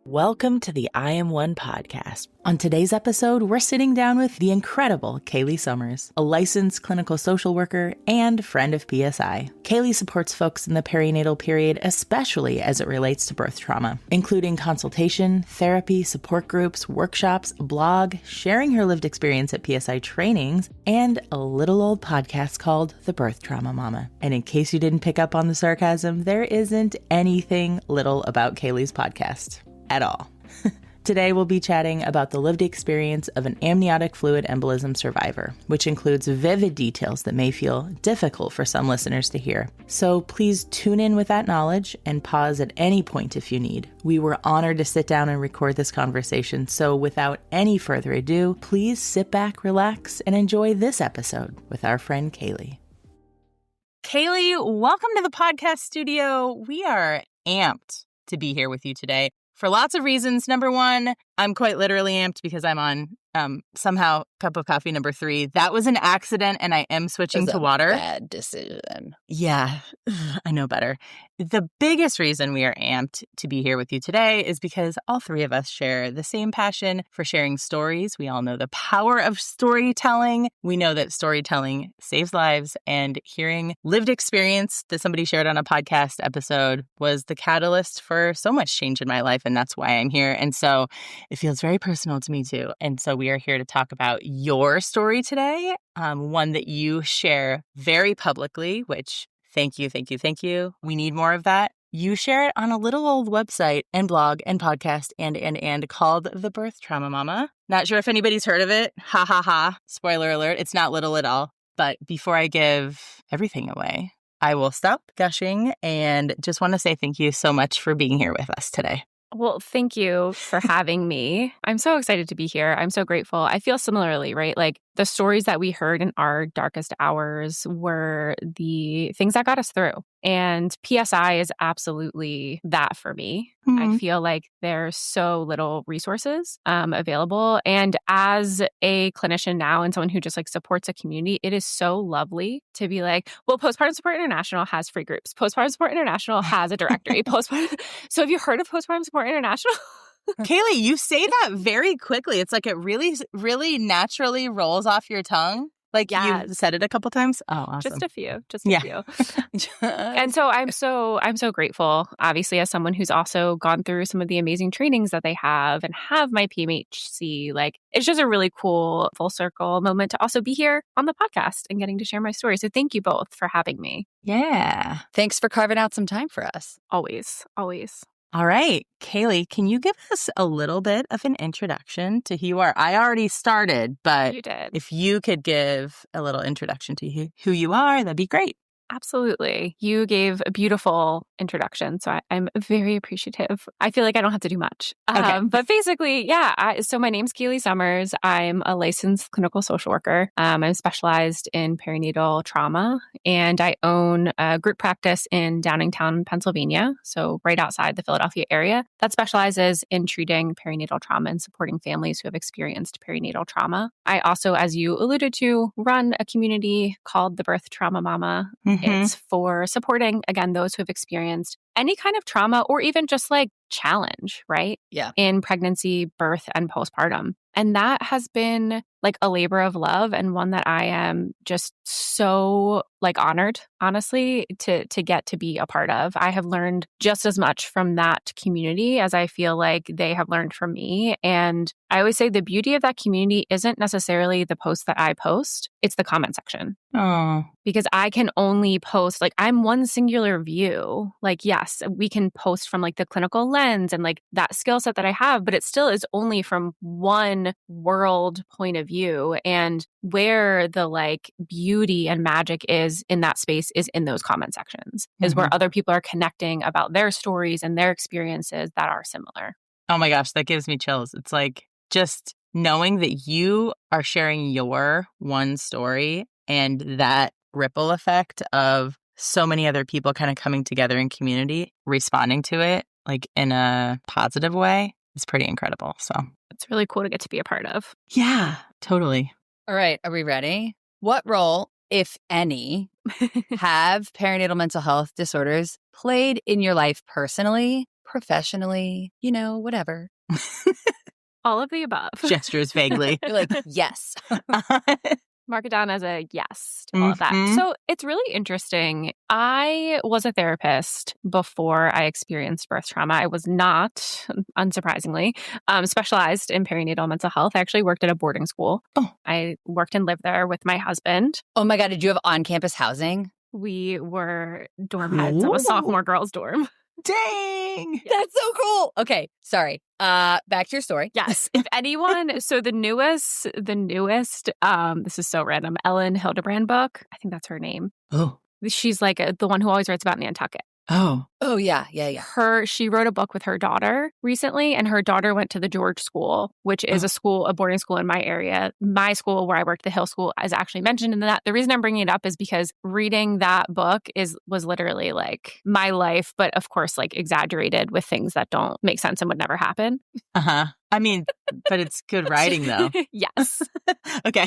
Welcome to the I Am One podcast. On today's episode, we're sitting down with the incredible KAYLEIGH Summers, a licensed clinical social worker and friend of PSI. KAYLEIGH supports folks in the perinatal period, especially as it relates to birth trauma, including consultation, therapy, support groups, workshops, a blog, sharing her lived experience at PSI trainings, and a little old podcast called The Birth Trauma Mama. And in case you didn't pick up on the sarcasm, there isn't anything little about KAYLEIGH's podcast. At all. Today, we'll be chatting about the lived experience of an amniotic fluid embolism survivor, which includes vivid details that may feel difficult for some listeners to hear. So please tune in with that knowledge and pause at any point if you need. We were honored to sit down and record this conversation, so without any further ado, please sit back, relax, and enjoy this episode with our friend KAYLEIGH. KAYLEIGh, welcome to the podcast studio. We are amped to be here with you today. For lots of reasons. Number one, I'm quite literally amped because I'm on somehow cup of coffee number 3. That was an accident, and I am switching to water. Bad decision. Yeah, I know better. The biggest reason we are amped to be here with you today is because all 3 of us share the same passion for sharing stories. We all know the power of storytelling. We know that storytelling saves lives, and hearing lived experience that somebody shared on a podcast episode was the catalyst for so much change in my life, and that's why I'm here. And so it feels very personal to me too. And so we are here to talk about your story today, one that you share very publicly, which thank you. We need more of that. You share it on a little old website and blog and podcast and called The Birth Trauma Mama. Not sure if anybody's heard of it. Ha ha ha. Spoiler alert. It's not little at all. But before I give everything away, I will stop gushing and just want to say thank you so much for being here with us today. Well, thank you for having me. I'm so excited to be here. I'm so grateful. I feel similarly, right? Like the stories that we heard in our darkest hours were the things that got us through. And PSI is absolutely that for me. Mm-hmm. I feel like there's so little resources available. And as a clinician now and someone who just like supports a community, it is so lovely to be like, well, Postpartum Support International has free groups. Postpartum Support International has a directory. So have you heard of Postpartum Support International? KAYLEIGh, you say that very quickly. It's like it really, really naturally rolls off your tongue. Like Yes. you've said it a couple times. Oh, awesome. Just a few. And so I'm so grateful, obviously, as someone who's also gone through some of the amazing trainings that they have and have my PMHC. Like it's just a really cool full circle moment to also be here on the podcast and getting to share my story. So thank you both for having me. Yeah. Thanks for carving out some time for us. Always. All right. KAYLEIGh, can you give us a little bit of an introduction to who you are? I already started, but You did. if you could give a little introduction to who you are, that'd be great. Absolutely. You gave a beautiful introduction, so I'm very appreciative. I feel like I don't have to do much. Okay. But basically, so my name's KAYLEIGh Summers. I'm a licensed clinical social worker. I'm specialized in perinatal trauma, and I own a group practice in Downingtown, Pennsylvania, so right outside the Philadelphia area, that specializes in treating perinatal trauma and supporting families who have experienced perinatal trauma. I also, as you alluded to, run a community called The Birth Trauma Mama. It's for supporting, again, those who have experienced any kind of trauma or even just like challenge, right? Yeah. In pregnancy, birth, and postpartum. And that has been like a labor of love and one that I am just so like honored, honestly, to get to be a part of. I have learned just as much from that community as I feel like they have learned from me. And I always say the beauty of that community isn't necessarily the posts that I post, it's the comment section. Oh. Because I can only post, like I'm one singular view. Like, yes, we can post from like the clinical lens and like that skill set that I have, but it still is only from one world point of view. And where the like beauty and magic is in that space is in those comment sections, is where other people are connecting about their stories and their experiences that are similar. Oh my gosh, that gives me chills. It's like just knowing that you are sharing your one story and that ripple effect of so many other people kind of coming together in community, responding to it like in a positive way is pretty incredible. So it's really cool to get to be a part of. Yeah, totally. All right. Are we ready? What role, if any, have perinatal mental health disorders played in your life personally, professionally, whatever. All of the above. Gestures vaguely. You're like, yes. Mark it down as a yes to all of that. So it's really interesting. I was a therapist before I experienced birth trauma. I was not, unsurprisingly, specialized in perinatal mental health. I actually worked at a boarding school. Oh. I worked and lived there with my husband. Oh my God, did you have on-campus housing? We were dorm heads of a sophomore girls' dorm. Dang! That's so cool. Okay, sorry. Back to your story. Yes. If anyone, so the newest, this is so random, Ellen Hildebrand book, I think that's her name. Oh. She's like the one who always writes about Nantucket. Oh. Oh, yeah. She wrote a book with her daughter recently, and her daughter went to the George School, which is a boarding school in my area. My school where I worked, the Hill School, is actually mentioned in that. The reason I'm bringing it up is because reading that book was literally like my life, but of course, like exaggerated with things that don't make sense and would never happen. Uh-huh. I mean, but it's good writing though. Yes. Okay.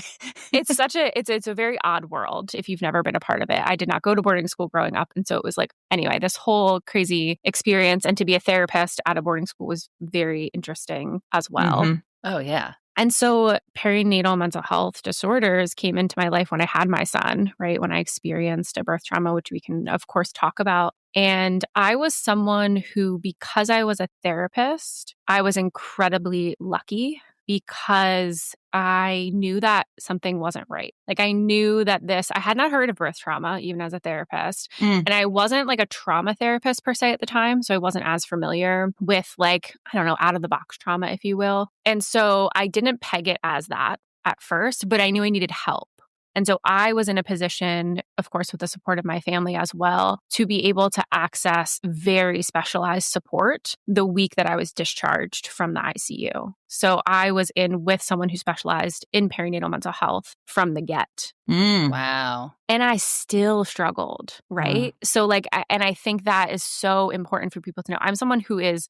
It's a very odd world if you've never been a part of it. I did not go to boarding school growing up. And so it was like, anyway, this whole crazy experience. And to be a therapist at a boarding school was very interesting as well. Mm-hmm. Oh, yeah. And so perinatal mental health disorders came into my life when I had my son, right? When I experienced a birth trauma, which we can, of course, talk about. And I was someone who, because I was a therapist, I was incredibly lucky because I knew that something wasn't right. Like I knew that I had not heard of birth trauma, even as a therapist. And I wasn't like a trauma therapist per se at the time. So I wasn't as familiar with like, I don't know, out of the box trauma, if you will. And so I didn't peg it as that at first, but I knew I needed help. And so I was in a position, of course, with the support of my family as well, to be able to access very specialized support the week that I was discharged from the ICU. So I was in with someone who specialized in perinatal mental health from the get. Wow. And I still struggled, right? So like, and I think that is so important for people to know. I'm someone who is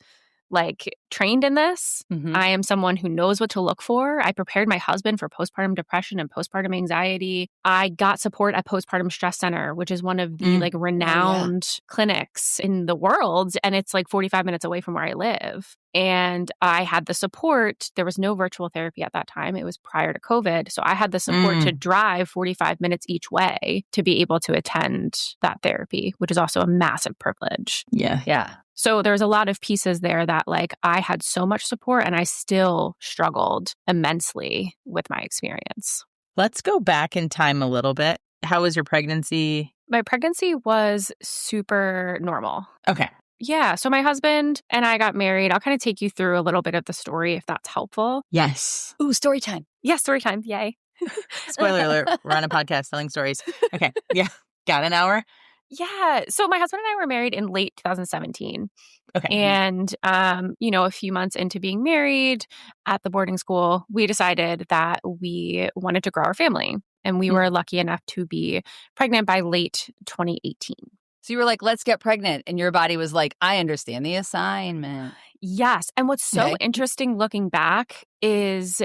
like trained in this. Mm-hmm. I am someone who knows what to look for. I prepared my husband for postpartum depression and postpartum anxiety. I got support at Postpartum Stress Center, which is one of the like renowned clinics in the world. And it's like 45 minutes away from where I live. And I had the support. There was no virtual therapy at that time. It was prior to COVID. So I had the support to drive 45 minutes each way to be able to attend that therapy, which is also a massive privilege. Yeah. Yeah. So there's a lot of pieces there that like I had so much support and I still struggled immensely with my experience. Let's go back in time a little bit. How was your pregnancy? My pregnancy was super normal. Okay. Yeah. So my husband and I got married. I'll kind of take you through a little bit of the story if that's helpful. Yes. Ooh, story time. Yeah, story time. Yay. Spoiler alert. We're on a podcast telling stories. Okay. Yeah. Got an hour? Yeah. So my husband and I were married in late 2017. Okay. And, a few months into being married at the boarding school, we decided that we wanted to grow our family. And we were lucky enough to be pregnant by late 2018. So you were like, let's get pregnant. And your body was like, I understand the assignment. Yes. And what's so interesting looking back is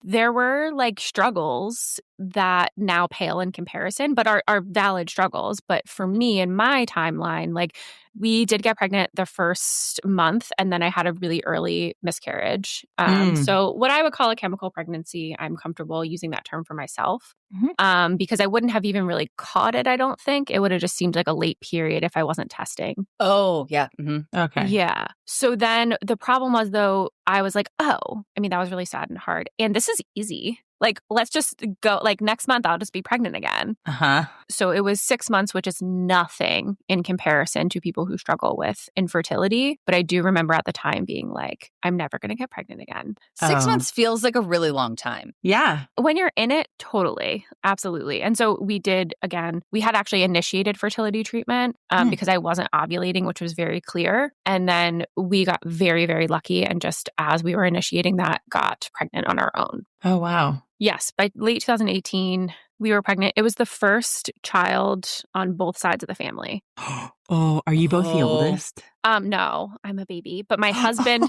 there were like struggles that now pale in comparison, but are valid struggles. But for me in my timeline, like we did get pregnant the first month and then I had a really early miscarriage. So what I would call a chemical pregnancy, I'm comfortable using that term for myself because I wouldn't have even really caught it, I don't think. It would have just seemed like a late period if I wasn't testing. Oh, yeah. Mm-hmm. Okay. Yeah. So then the problem was though, I was like, that was really sad and hard. And this is easy. Like, let's just go, like next month, I'll just be pregnant again. So it was 6 months, which is nothing in comparison to people who struggle with infertility. But I do remember at the time being like, I'm never going to get pregnant again. 6 months feels like a really long time. Yeah. When you're in it, totally. Absolutely. And so we had actually initiated fertility treatment because I wasn't ovulating, which was very clear. And then we got very, very lucky. And just as we were initiating that, got pregnant on our own. Oh, wow. Yes. By late 2018, we were pregnant. It was the first child on both sides of the family. Oh, are you both the oldest? No, I'm a baby. But my husband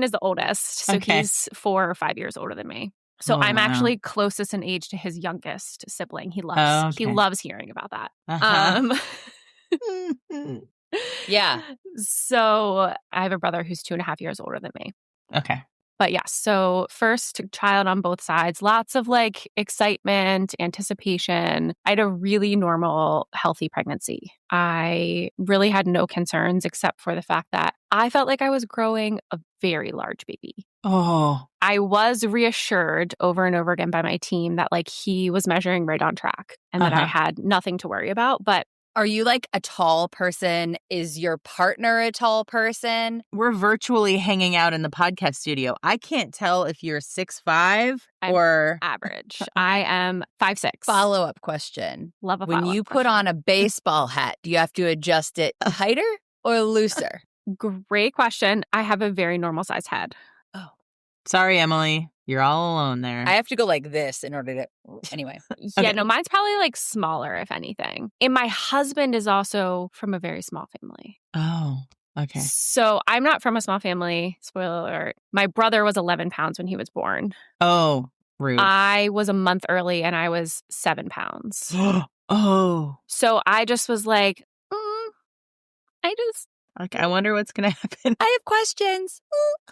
is the oldest. So he's 4 or 5 years older than me. So I'm actually closest in age to his youngest sibling. He loves hearing about that. Yeah. So I have a brother who's 2.5 years older than me. Okay. But yeah, so first child on both sides, lots of like excitement, anticipation. I had a really normal, healthy pregnancy. I really had no concerns except for the fact that I felt like I was growing a very large baby. Oh. I was reassured over and over again by my team that like he was measuring right on track and that I had nothing to worry about. But are you like a tall person? Is your partner a tall person? We're virtually hanging out in the podcast studio. I can't tell if you're 6'5" or average. I am 5'6". Follow-up question. Love a When follow-up you put question. on a baseball hat, do you have to adjust it tighter or looser? Great question. I have a very normal size head. Oh. Sorry, Emily. You're all alone there. I have to go like this in order to... Anyway. Yeah, no, mine's probably like smaller, if anything. And my husband is also from a very small family. Oh, okay. So I'm not from a small family. Spoiler alert. My brother was 11 pounds when he was born. Oh, rude. I was a month early and I was 7 pounds. Oh. So I just was like, Okay, I wonder what's going to happen. I have questions.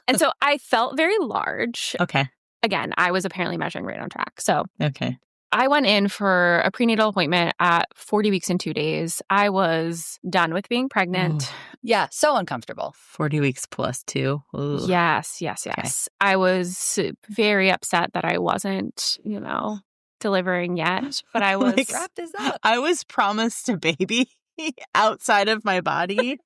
And so I felt very large. Okay. Again, I was apparently measuring right on track. So Okay. I went in for a prenatal appointment at 40 weeks and 2 days. I was done with being pregnant. Oh. Yeah, so uncomfortable. 40 weeks plus 2. Ooh. Yes. Okay. I was very upset that I wasn't, delivering yet, but I was... Like, wrap this up. I was promised a baby outside of my body.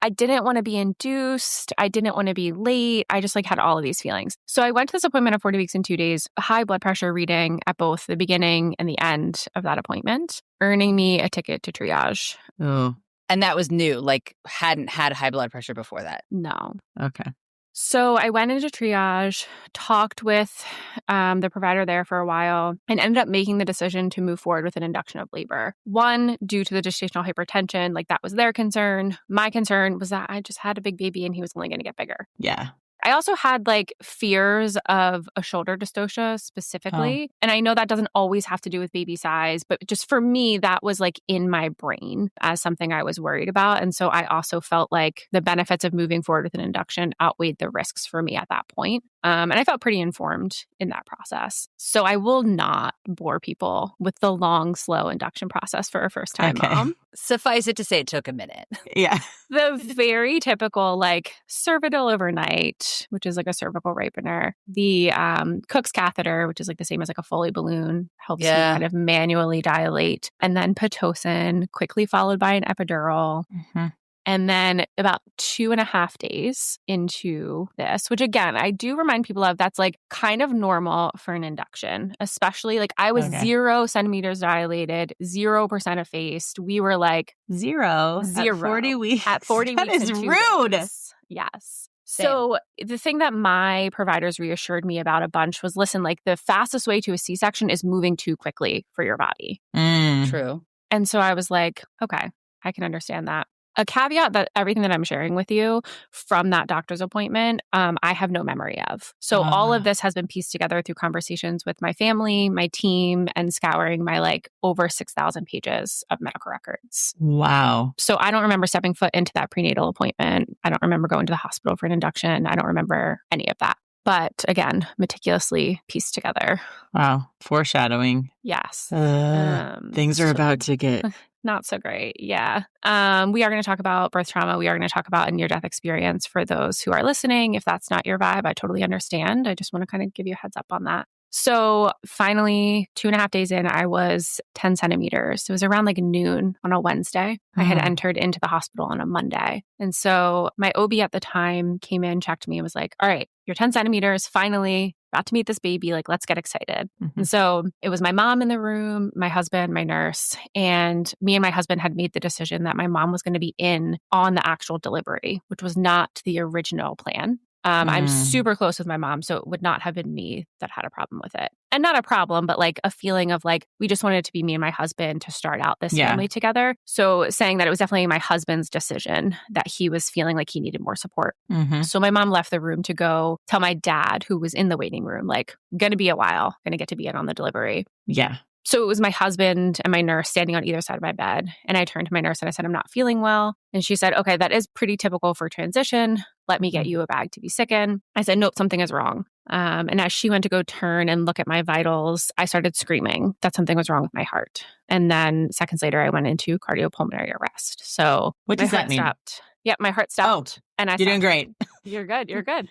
I didn't want to be induced. I didn't want to be late. I just had all of these feelings. So I went to this appointment at 40 weeks and 2 days, high blood pressure reading at both the beginning and the end of that appointment, earning me a ticket to triage. Oh, And that was new, like hadn't had high blood pressure before that. No. okay. So I went into triage, talked with the provider there for a while, and ended up making the decision to move forward with an induction of labor. One, due to the gestational hypertension, that was their concern. My concern was that I just had a big baby and he was only going to get bigger. Yeah. I also had fears of a shoulder dystocia specifically. And I know that doesn't always have to do with baby size, but just for me, that was in my brain as something I was worried about. And so I also felt like the benefits of moving forward with an induction outweighed the risks for me at that point. And I felt pretty informed in that process. So I will not bore people with the long, slow induction process for a first-time mom. Suffice it to say it took a minute. Yeah. The very typical cervidil overnight, which is a cervical ripener. The Cook's catheter, which is the same as a Foley balloon, helps you kind of manually dilate. And then Pitocin, quickly followed by an epidural. Mm-hmm. And then about 2.5 days into this, which again, I do remind people of, that's kind of normal for an induction, especially I was 0 centimeters dilated, 0% effaced. We were zero at 40 weeks. At 40 that weeks. That is and 2 rude. days. Yes. Same. So the thing that my providers reassured me about a bunch was, listen, the fastest way to a C-section is moving too quickly for your body. True. And so I was like, okay, I can understand that. A caveat that everything that I'm sharing with you from that doctor's appointment, I have no memory of. So all of this has been pieced together through conversations with my family, my team, and scouring my over 6,000 pages of medical records. Wow. So I don't remember stepping foot into that prenatal appointment. I don't remember going to the hospital for an induction. I don't remember any of that. But again, meticulously pieced together. Wow. Foreshadowing. Yes. Things are about to get... Not so great. Yeah. We are going to talk about birth trauma. We are going to talk about a near-death experience for those who are listening. If that's not your vibe, I totally understand. I just want to kind of give you a heads up on that. So finally, 2.5 days in, I was 10 centimeters. It was around noon on a Wednesday. I had entered into the hospital on a Monday. And so my OB at the time came in, checked me, and was like, all right, you're 10 centimeters, finally, about to meet this baby. Let's get excited. Mm-hmm. And so it was my mom in the room, my husband, my nurse, and me and my husband had made the decision that my mom was going to be in on the actual delivery, which was not the original plan. I'm super close with my mom, so it would not have been me that had a problem with it. And not a problem, but a feeling of we just wanted it to be me and my husband to start out this family together. So saying that it was definitely my husband's decision that he was feeling like he needed more support. Mm-hmm. So my mom left the room to go tell my dad, who was in the waiting room, going to be a while, going to get to be in on the delivery. Yeah. So it was my husband and my nurse standing on either side of my bed. And I turned to my nurse and I said, I'm not feeling well. And she said, okay, that is pretty typical for transition. Let me get you a bag to be sick in. I said, nope, something is wrong. And as she went to go turn and look at my vitals, I started screaming that something was wrong with my heart. And then seconds later, I went into cardiopulmonary arrest. So what does that mean? Stopped. Yep, my heart stopped. And You're doing great. You're good. You're good.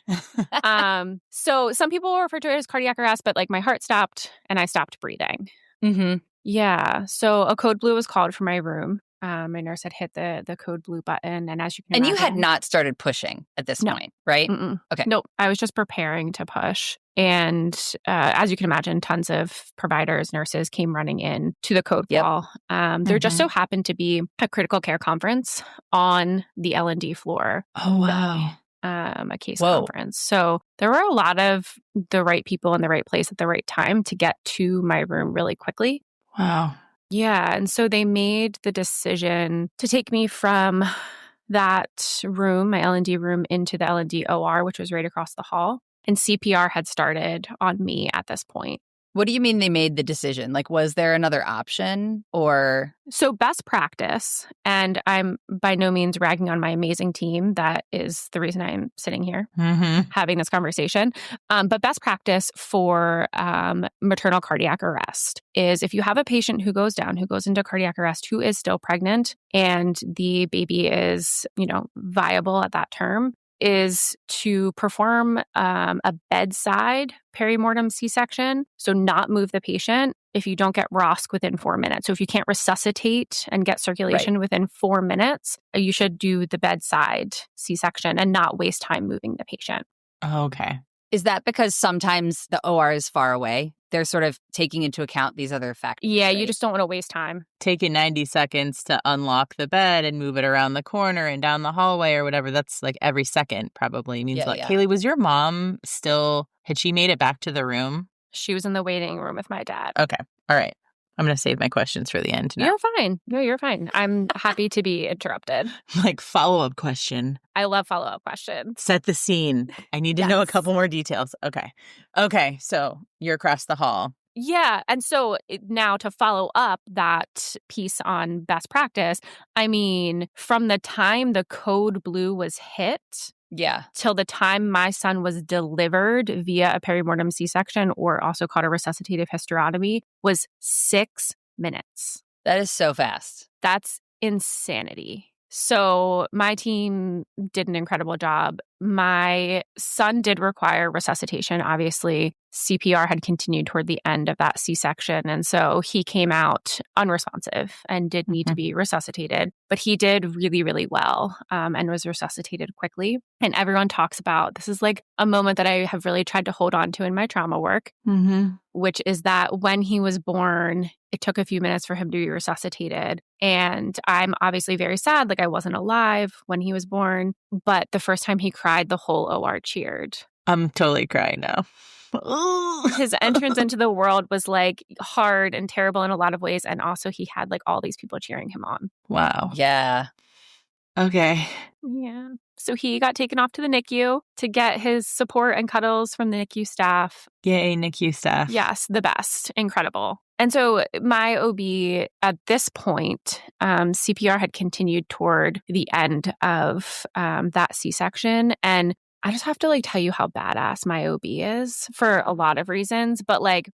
So some people will refer to it as cardiac arrest, but like my heart stopped and I stopped breathing. Mm-hmm. Yeah. So a code blue was called for my room. My nurse had hit the code blue button. And as you can imagine, you had not started pushing at this point, right? Mm-mm. Okay. Nope. I was just preparing to push. And as you can imagine, tons of providers, nurses came running in to the code call. There just so happened to be a critical care conference on the L&D floor. Oh, wow. A case conference. So there were a lot of the right people in the right place at the right time to get to my room really quickly. Wow. Yeah. And so they made the decision to take me from that room, my L&D room, into the L&D OR, which was right across the hall. And CPR had started on me at this point. What do you mean they made the decision? Like, was there another option or? So best practice, and I'm by no means ragging on my amazing team. That is the reason I'm sitting here having this conversation. But best practice for maternal cardiac arrest is if you have a patient who goes into cardiac arrest, who is still pregnant and the baby is, viable at that term, is to perform a bedside perimortem C-section. So not move the patient if you don't get ROSC within 4 minutes. So if you can't resuscitate and get circulation within 4 minutes, you should do the bedside C-section and not waste time moving the patient. Okay. Is that because sometimes the OR is far away? They're sort of taking into account these other factors. Yeah, right? You just don't want to waste time. Taking 90 seconds to unlock the bed and move it around the corner and down the hallway or whatever. That's like every second probably means KAYLEIGh, was your mom had she made it back to the room? She was in the waiting room with my dad. Okay. All right. I'm going to save my questions for the end now. You're fine. No, you're fine. I'm happy to be interrupted. Like follow-up question. I love follow-up questions. Set the scene. I need to know a couple more details. Okay. So you're across the hall. Yeah. And so now to follow up that piece on best practice, I mean, from the time the code blue was hit till the time my son was delivered via a perimortem C-section, or also called a resuscitative hysterotomy, was 6 minutes. That is so fast. That's insanity. So my team did an incredible job. My son did require resuscitation. Obviously, CPR had continued toward the end of that C-section. And so he came out unresponsive and did need to be resuscitated. But he did really, really well and was resuscitated quickly. And everyone talks about this is like a moment that I have really tried to hold on to in my trauma work, which is that when he was born, it took a few minutes for him to be resuscitated. And I'm obviously very sad, like I wasn't alive when he was born. But the first time he cried, the whole OR cheered. I'm totally crying now. His entrance into the world was like hard and terrible in a lot of ways. And also he had like all these people cheering him on. Wow. Yeah. Okay. Yeah. So he got taken off to the NICU to get his support and cuddles from the NICU staff. Yay, NICU staff. Yes, the best. Incredible. And so my OB at this point, CPR had continued toward the end of that C-section. And I just have to like tell you how badass my OB is for a lot of reasons. But like,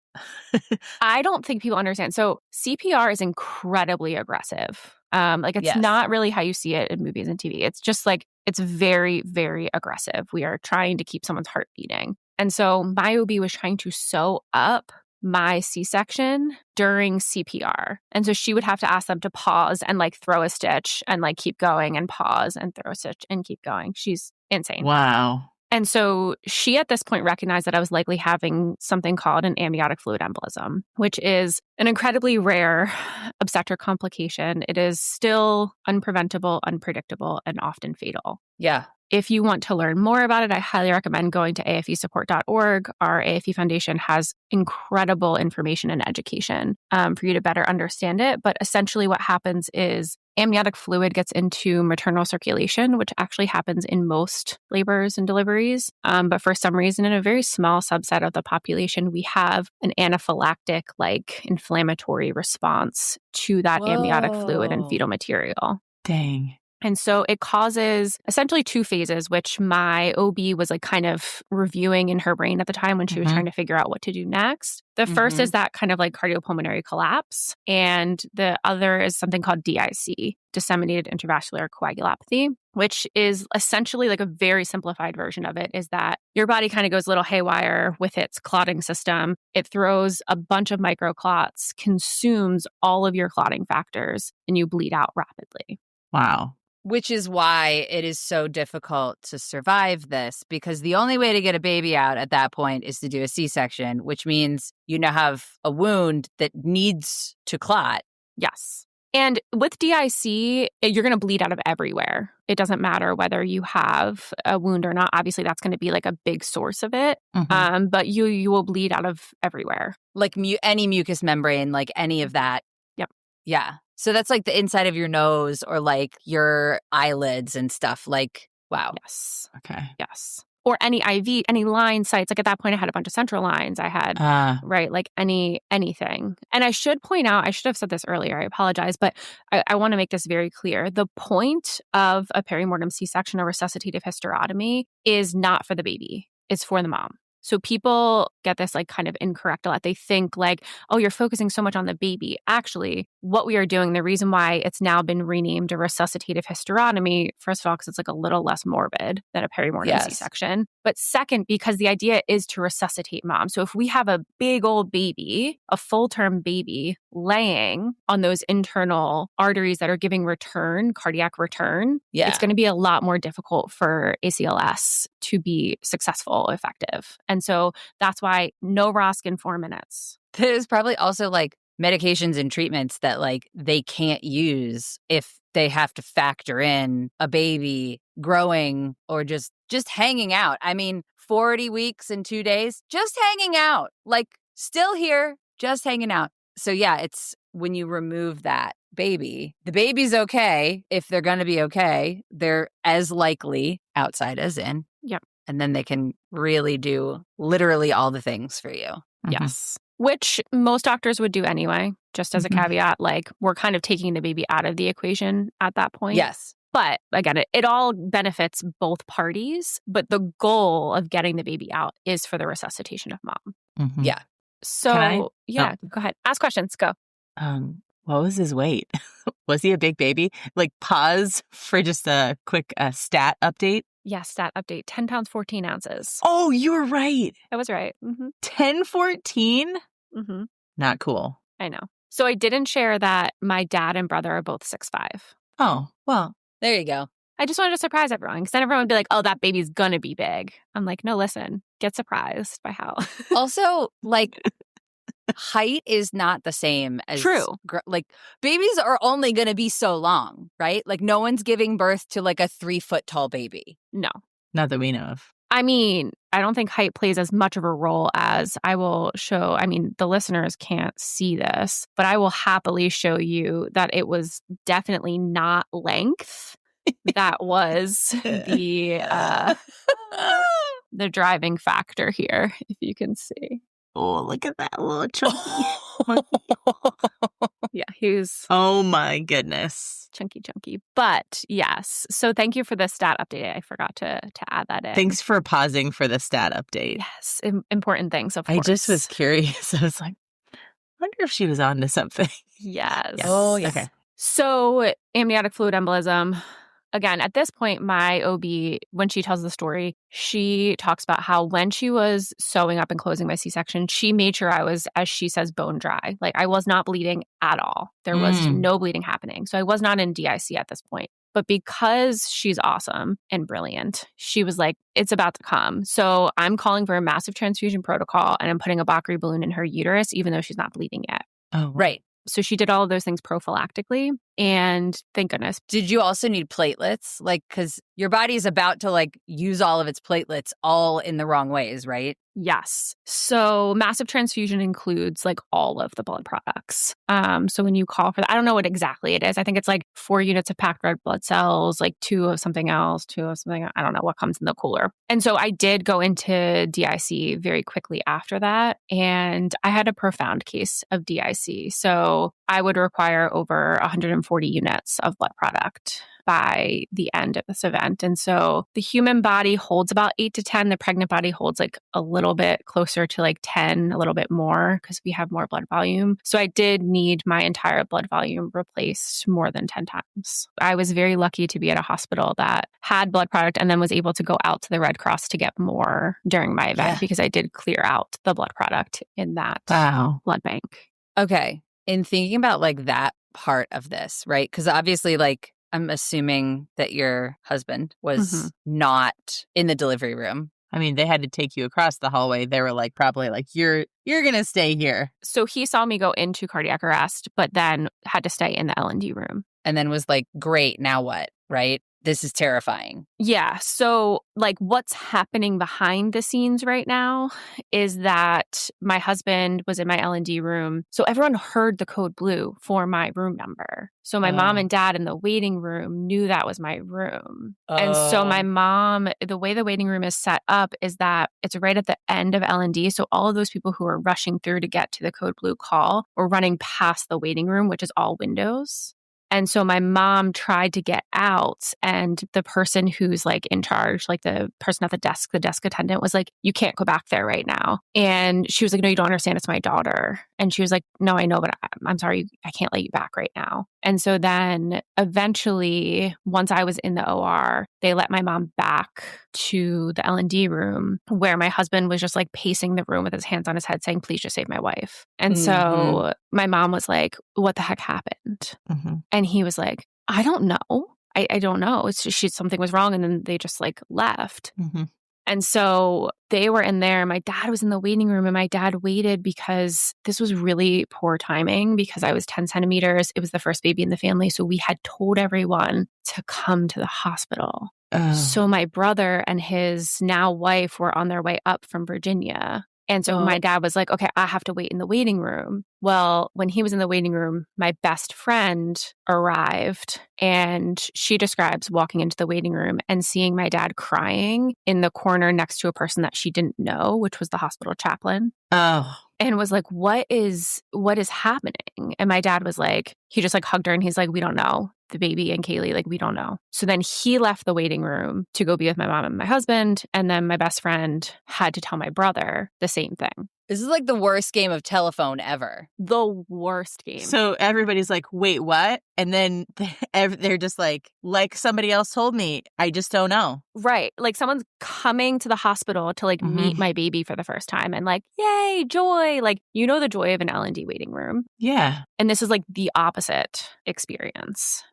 I don't think people understand. So CPR is incredibly aggressive. It's not really how you see it in movies and TV. It's just like, it's very, very aggressive. We are trying to keep someone's heart beating. And so my OB was trying to sew up my C-section during CPR. And so she would have to ask them to pause and like throw a stitch and like keep going and pause and throw a stitch and keep going. She's insane. Wow. And so she at this point recognized that I was likely having something called an amniotic fluid embolism, which is an incredibly rare obstetric complication. It is still unpreventable, unpredictable, and often fatal. Yeah. If you want to learn more about it, I highly recommend going to afesupport.org. Our AFE Foundation has incredible information and education for you to better understand it. But essentially what happens is amniotic fluid gets into maternal circulation, which actually happens in most labors and deliveries. But for some reason, in a very small subset of the population, we have an anaphylactic, like inflammatory response to that amniotic fluid and fetal material. Dang. And so it causes essentially two phases, which my OB was like kind of reviewing in her brain at the time when she was trying to figure out what to do next. The first is that kind of like cardiopulmonary collapse. And the other is something called DIC, disseminated intravascular coagulopathy, which is essentially like a very simplified version of it, is that your body kind of goes a little haywire with its clotting system. It throws a bunch of microclots, consumes all of your clotting factors, and you bleed out rapidly. Wow. Which is why it is so difficult to survive this, because the only way to get a baby out at that point is to do a C-section, which means you now have a wound that needs to clot. Yes. And with DIC, you're going to bleed out of everywhere. It doesn't matter whether you have a wound or not. Obviously, that's going to be like a big source of it. But you will bleed out of everywhere. Like any mucous membrane, like any of that. Yep. Yeah. So that's like the inside of your nose or like your eyelids and stuff. Like, wow. Yes. Okay. Yes. Or any IV, any line sites. Like at that point, I had a bunch of central lines. I had, right, like anything. And I should point out, I should have said this earlier. I apologize, but I want to make this very clear. The point of a perimortem C-section or resuscitative hysterotomy is not for the baby. It's for the mom. So people get this like kind of incorrect a lot. They think like, oh, you're focusing so much on the baby. Actually, what we are doing, the reason why it's now been renamed a resuscitative hysterotomy, first of all, because it's like a little less morbid than a perimortem C-section. But second, because the idea is to resuscitate mom. So if we have a big old baby, a full-term baby laying on those internal arteries that are giving return, cardiac return, it's going to be a lot more difficult for ACLS to be successful, effective. And so that's why no ROSC in 4 minutes. There's probably also like medications and treatments that like they can't use if they have to factor in a baby growing or just hanging out. I mean, 40 weeks and 2 days, just hanging out, like still here, just hanging out. So yeah, it's when you remove that baby, the baby's okay. If they're going to be okay, they're as likely outside as in. Yep. And then they can really do literally all the things for you. Yes. Which most doctors would do anyway, just as a caveat. Like, we're kind of taking the baby out of the equation at that point. Yes. But again, it all benefits both parties. But the goal of getting the baby out is for the resuscitation of mom. Yeah. So, go ahead. Ask questions. Go. What was his weight? Was he a big baby? Like, pause for just a quick stat update. Yes, stat update. 10 pounds, 14 ounces. Oh, you were right. I was right. 10, 14? Not cool. I know. So I didn't share that my dad and brother are both 6'5". Oh, well. There you go. I just wanted to surprise everyone, because then everyone would be like, oh, that baby's going to be big. I'm like, no, listen, get surprised by how. Also, like, height is not the same as... True. Like, babies are only going to be so long, right? Like, no one's giving birth to, like, a 3-foot tall baby. No. Not that we know of. I mean, I don't think height plays as much of a role as I will show. I mean, the listeners can't see this, but I will happily show you that it was definitely not length. That was the driving factor here, if you can see. Oh, look at that little chunky. Yeah, he was... Oh, my goodness. Chunky. But yes, so thank you for the stat update. I forgot to add that in. Thanks for pausing for the stat update. Yes, important things, of course. I just was curious. I was like, I wonder if she was on to something. Yes. Oh, yes. Okay. So amniotic fluid embolism. Again, at this point, my OB, when she tells the story, she talks about how when she was sewing up and closing my C-section, she made sure I was, as she says, bone dry. Like, I was not bleeding at all. There was no bleeding happening. So I was not in DIC at this point. But because she's awesome and brilliant, she was like, it's about to come. So I'm calling for a massive transfusion protocol, and I'm putting a Bakri balloon in her uterus, even though she's not bleeding yet. Oh, right. So she did all of those things prophylactically. And thank goodness. Did you also need platelets? Like, because your body's about to like use all of its platelets all in the wrong ways, right? Yes. So massive transfusion includes like all of the blood products. So when you call for that, I don't know what exactly it is. I think it's like 4 units of packed red blood cells, like 2 of something else, 2 of something. I don't know what comes in the cooler. And so I did go into DIC very quickly after that. And I had a profound case of DIC. So I would require over 140 units of blood product by the end of this event. And so the human body holds about 8 to 10. The pregnant body holds like a little bit closer to like 10, a little bit more because we have more blood volume. So I did need my entire blood volume replaced more than 10 times. I was very lucky to be at a hospital that had blood product and then was able to go out to the Red Cross to get more during my event because I did clear out the blood product in that blood bank. Okay. In thinking about like that part of this, right? Because obviously like I'm assuming that your husband was not in the delivery room. I mean, they had to take you across the hallway. They were like, probably like, you're going to stay here. So he saw me go into cardiac arrest, but then had to stay in the L&D room. And then was like, great, now what? Right? This is terrifying. Yeah. So like what's happening behind the scenes right now is that my husband was in my L&D room. So everyone heard the code blue for my room number. So my mom and dad in the waiting room knew that was my room. And so my mom, the way the waiting room is set up is that it's right at the end of L&D. So all of those people who are rushing through to get to the code blue call were running past the waiting room, which is all windows. And so my mom tried to get out, and the person who's like in charge, like the person at the desk attendant was like, you can't go back there right now. And she was like, no, you don't understand. It's my daughter. And she was like, no, I know, but I'm sorry. I can't let you back right now. And so then eventually, once I was in the OR, they let my mom back to the L&D room where my husband was just like pacing the room with his hands on his head saying, please just save my wife. And so my mom was like, what the heck happened? And he was like, I don't know. I don't know. It's just something was wrong. And then they just like left. And so they were in there. My dad was in the waiting room, and my dad waited because this was really poor timing because I was 10 centimeters. It was the first baby in the family. So we had told everyone to come to the hospital. So my brother and his now wife were on their way up from Virginia. And so my dad was like, okay, I have to wait in the waiting room. Well, when he was in the waiting room, my best friend arrived, and she describes walking into the waiting room and seeing my dad crying in the corner next to a person that she didn't know, which was the hospital chaplain. And was like, what is happening? And my dad was like, he just like hugged her and he's like, we don't know. The baby and KAYLEIGH, like, we don't know. So then he left the waiting room to go be with my mom and my husband. And then my best friend had to tell my brother the same thing. This is like the worst game of telephone ever. The worst game. So everybody's like, wait, what? And then they're just like somebody else told me. I just don't know. Right. Like someone's coming to the hospital to like meet my baby for the first time and like, yay, joy. Like, you know, the joy of an L&D waiting room. Yeah. And this is like the opposite experience.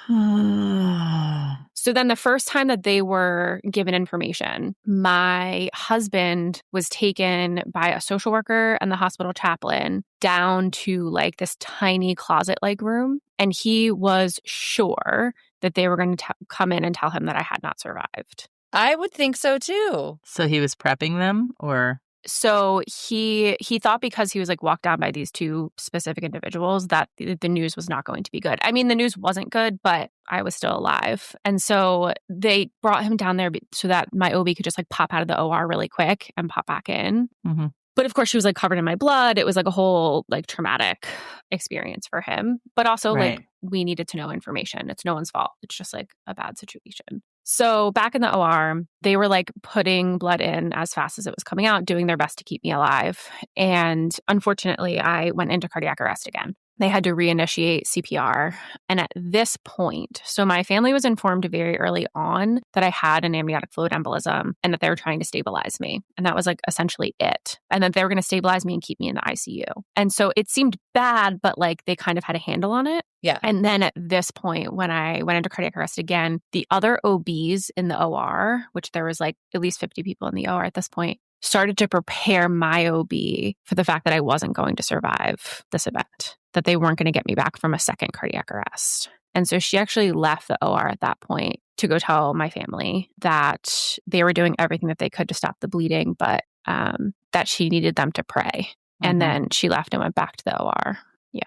So then the first time that they were given information, my husband was taken by a social worker and the hospital chaplain down to like this tiny closet-like room. And he was sure that they were going to come in and tell him that I had not survived. I would think so too. So he was prepping them, or? So he thought because he was like walked down by these 2 specific individuals that the news was not going to be good. I mean, the news wasn't good, but I was still alive. And so they brought him down there so that my OB could just like pop out of the OR really quick and pop back in. But of course, she was like covered in my blood. It was like a whole like traumatic experience for him. But also like we needed to know information. It's no one's fault. It's just like a bad situation. So back in the OR, they were like putting blood in as fast as it was coming out, doing their best to keep me alive. And unfortunately, I went into cardiac arrest again. They had to reinitiate CPR. And at this point, so my family was informed very early on that I had an amniotic fluid embolism and that they were trying to stabilize me. And that was like essentially it. And that they were going to stabilize me and keep me in the ICU. And so it seemed bad, but like they kind of had a handle on it. Yeah. And then at this point, when I went into cardiac arrest again, the other OBs in the OR, which there was like at least 50 people in the OR at this point, started to prepare my OB for the fact that I wasn't going to survive this event. that they weren't going to get me back from a second cardiac arrest. And so she actually left the OR at that point to go tell my family that they were doing everything that they could to stop the bleeding, but that she needed them to pray. And then she left and went back to the OR. Yeah.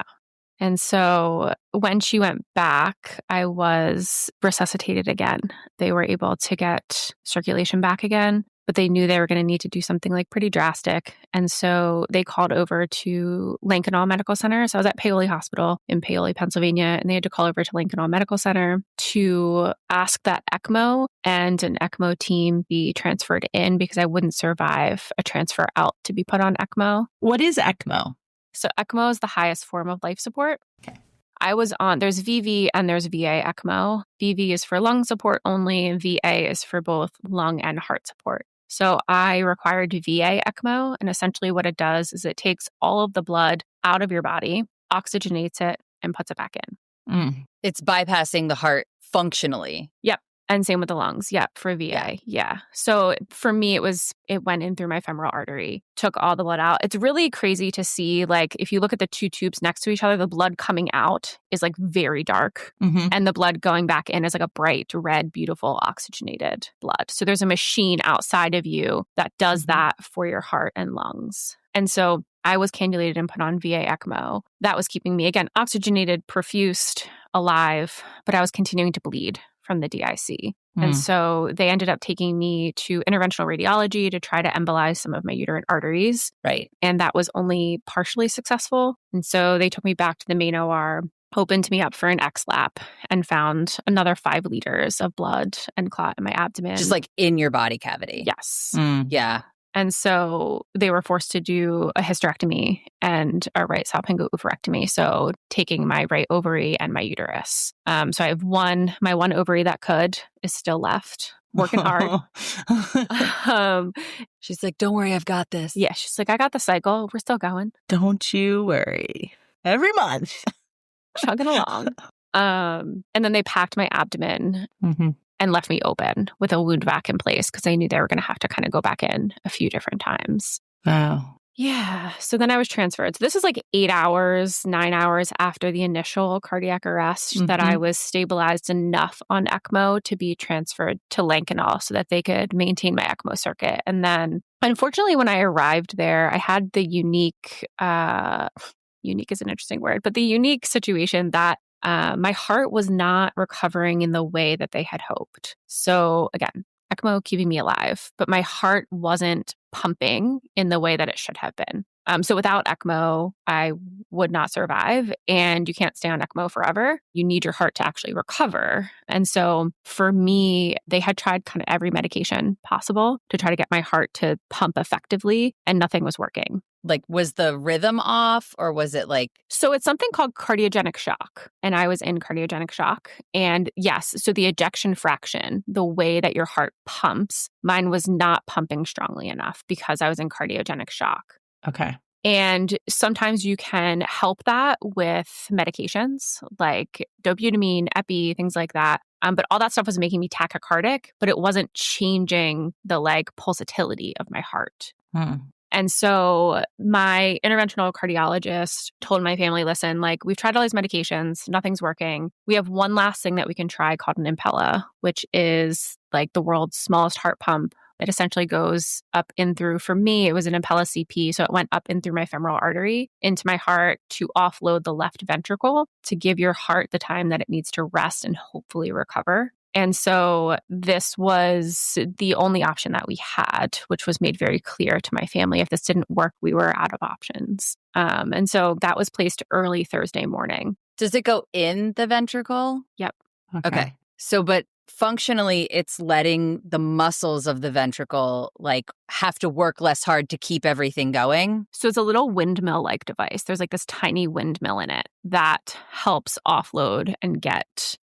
And so when she went back, I was resuscitated again. They were able to get circulation back again, but they knew they were going to need to do something like pretty drastic. And so they called over to Lincoln Medical Center. So I was at KAYLEIGH Hospital in Paoli, Pennsylvania, and they had to call over to Lincoln Medical Center to ask that ECMO and an ECMO team be transferred in because I wouldn't survive a transfer out to be put on ECMO. What is ECMO? So ECMO is the highest form of life support. Okay. I was on, there's VV and there's VA ECMO. VV is for lung support only, and VA is for both lung and heart support. So I required VA ECMO, and essentially what it does is it takes all of the blood out of your body, oxygenates it, and puts it back in. It's bypassing the heart functionally. Yep. And same with the lungs. Yep. For VA. Yeah. So for me, it went in through my femoral artery, took all the blood out. It's really crazy to see, like, if you look at the two tubes next to each other, the blood coming out is like very dark. And the blood going back in is like a bright red, beautiful oxygenated blood. So there's a machine outside of you that does that for your heart and lungs. And so I was cannulated and put on VA ECMO. That was keeping me, again, oxygenated, perfused, alive, but I was continuing to bleed from the DIC. And so they ended up taking me to interventional radiology to try to embolize some of my uterine arteries. Right. And that was only partially successful. And so they took me back to the main OR, opened me up for an X-lap, and found another 5 liters of blood and clot in my abdomen. Just like in your body cavity. Yes. Yeah. And so they were forced to do a hysterectomy and a right salpingo oophorectomy. So taking my right ovary and my uterus. So I have my one ovary that is still left, working hard. She's like, don't worry, I've got this. Yeah. She's like, I got the cycle. We're still going. Don't you worry. Every month. Chugging along. And then they packed my abdomen and left me open with a wound vac in place because I knew they were going to have to kind of go back in a few different times. Wow. Yeah. So then I was transferred. So this is like 9 hours after the initial cardiac arrest that I was stabilized enough on ECMO to be transferred to Lankenau so that they could maintain my ECMO circuit. And then unfortunately, when I arrived there, I had the unique is an interesting word, but the unique situation that my heart was not recovering in the way that they had hoped. So again, ECMO keeping me alive, but my heart wasn't pumping in the way that it should have been. So without ECMO, I would not survive, and you can't stay on ECMO forever. You need your heart to actually recover. And so for me, they had tried kind of every medication possible to try to get my heart to pump effectively, and nothing was working. Like, was the rhythm off, or was it like... So it's something called cardiogenic shock, and I was in cardiogenic shock. And yes, so the ejection fraction, the way that your heart pumps, mine was not pumping strongly enough because I was in cardiogenic shock. Okay. And sometimes you can help that with medications like dobutamine, epi, things like that. But all that stuff was making me tachycardic, but it wasn't changing the pulsatility of my heart. And so my interventional cardiologist told my family, listen, we've tried all these medications, nothing's working. We have one last thing that we can try called an Impella, which is the world's smallest heart pump. It essentially goes up in through, for me, it was an Impella CP. So it went up in through my femoral artery into my heart to offload the left ventricle to give your heart the time that it needs to rest and hopefully recover. And so this was the only option that we had, which was made very clear to my family. If this didn't work, we were out of options. And so that was placed early Thursday morning. Does it go in the ventricle? Yep. Okay. So, but functionally, it's letting the muscles of the ventricle have to work less hard to keep everything going. So it's a little windmill-like device. There's this tiny windmill in it that helps offload and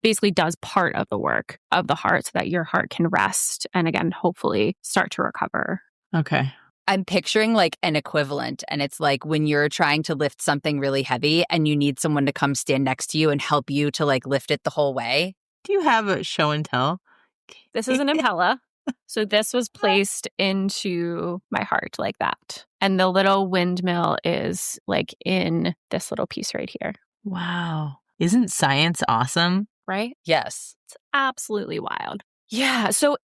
basically does part of the work of the heart so that your heart can rest and again, hopefully start to recover. Okay. I'm picturing an equivalent, and it's when you're trying to lift something really heavy and you need someone to come stand next to you and help you to lift it the whole way. Do you have a show and tell? This is an Impella. So this was placed into my heart like that. And the little windmill is like in this little piece right here. Wow. Isn't science awesome? Right? Yes. It's absolutely wild. Yeah. So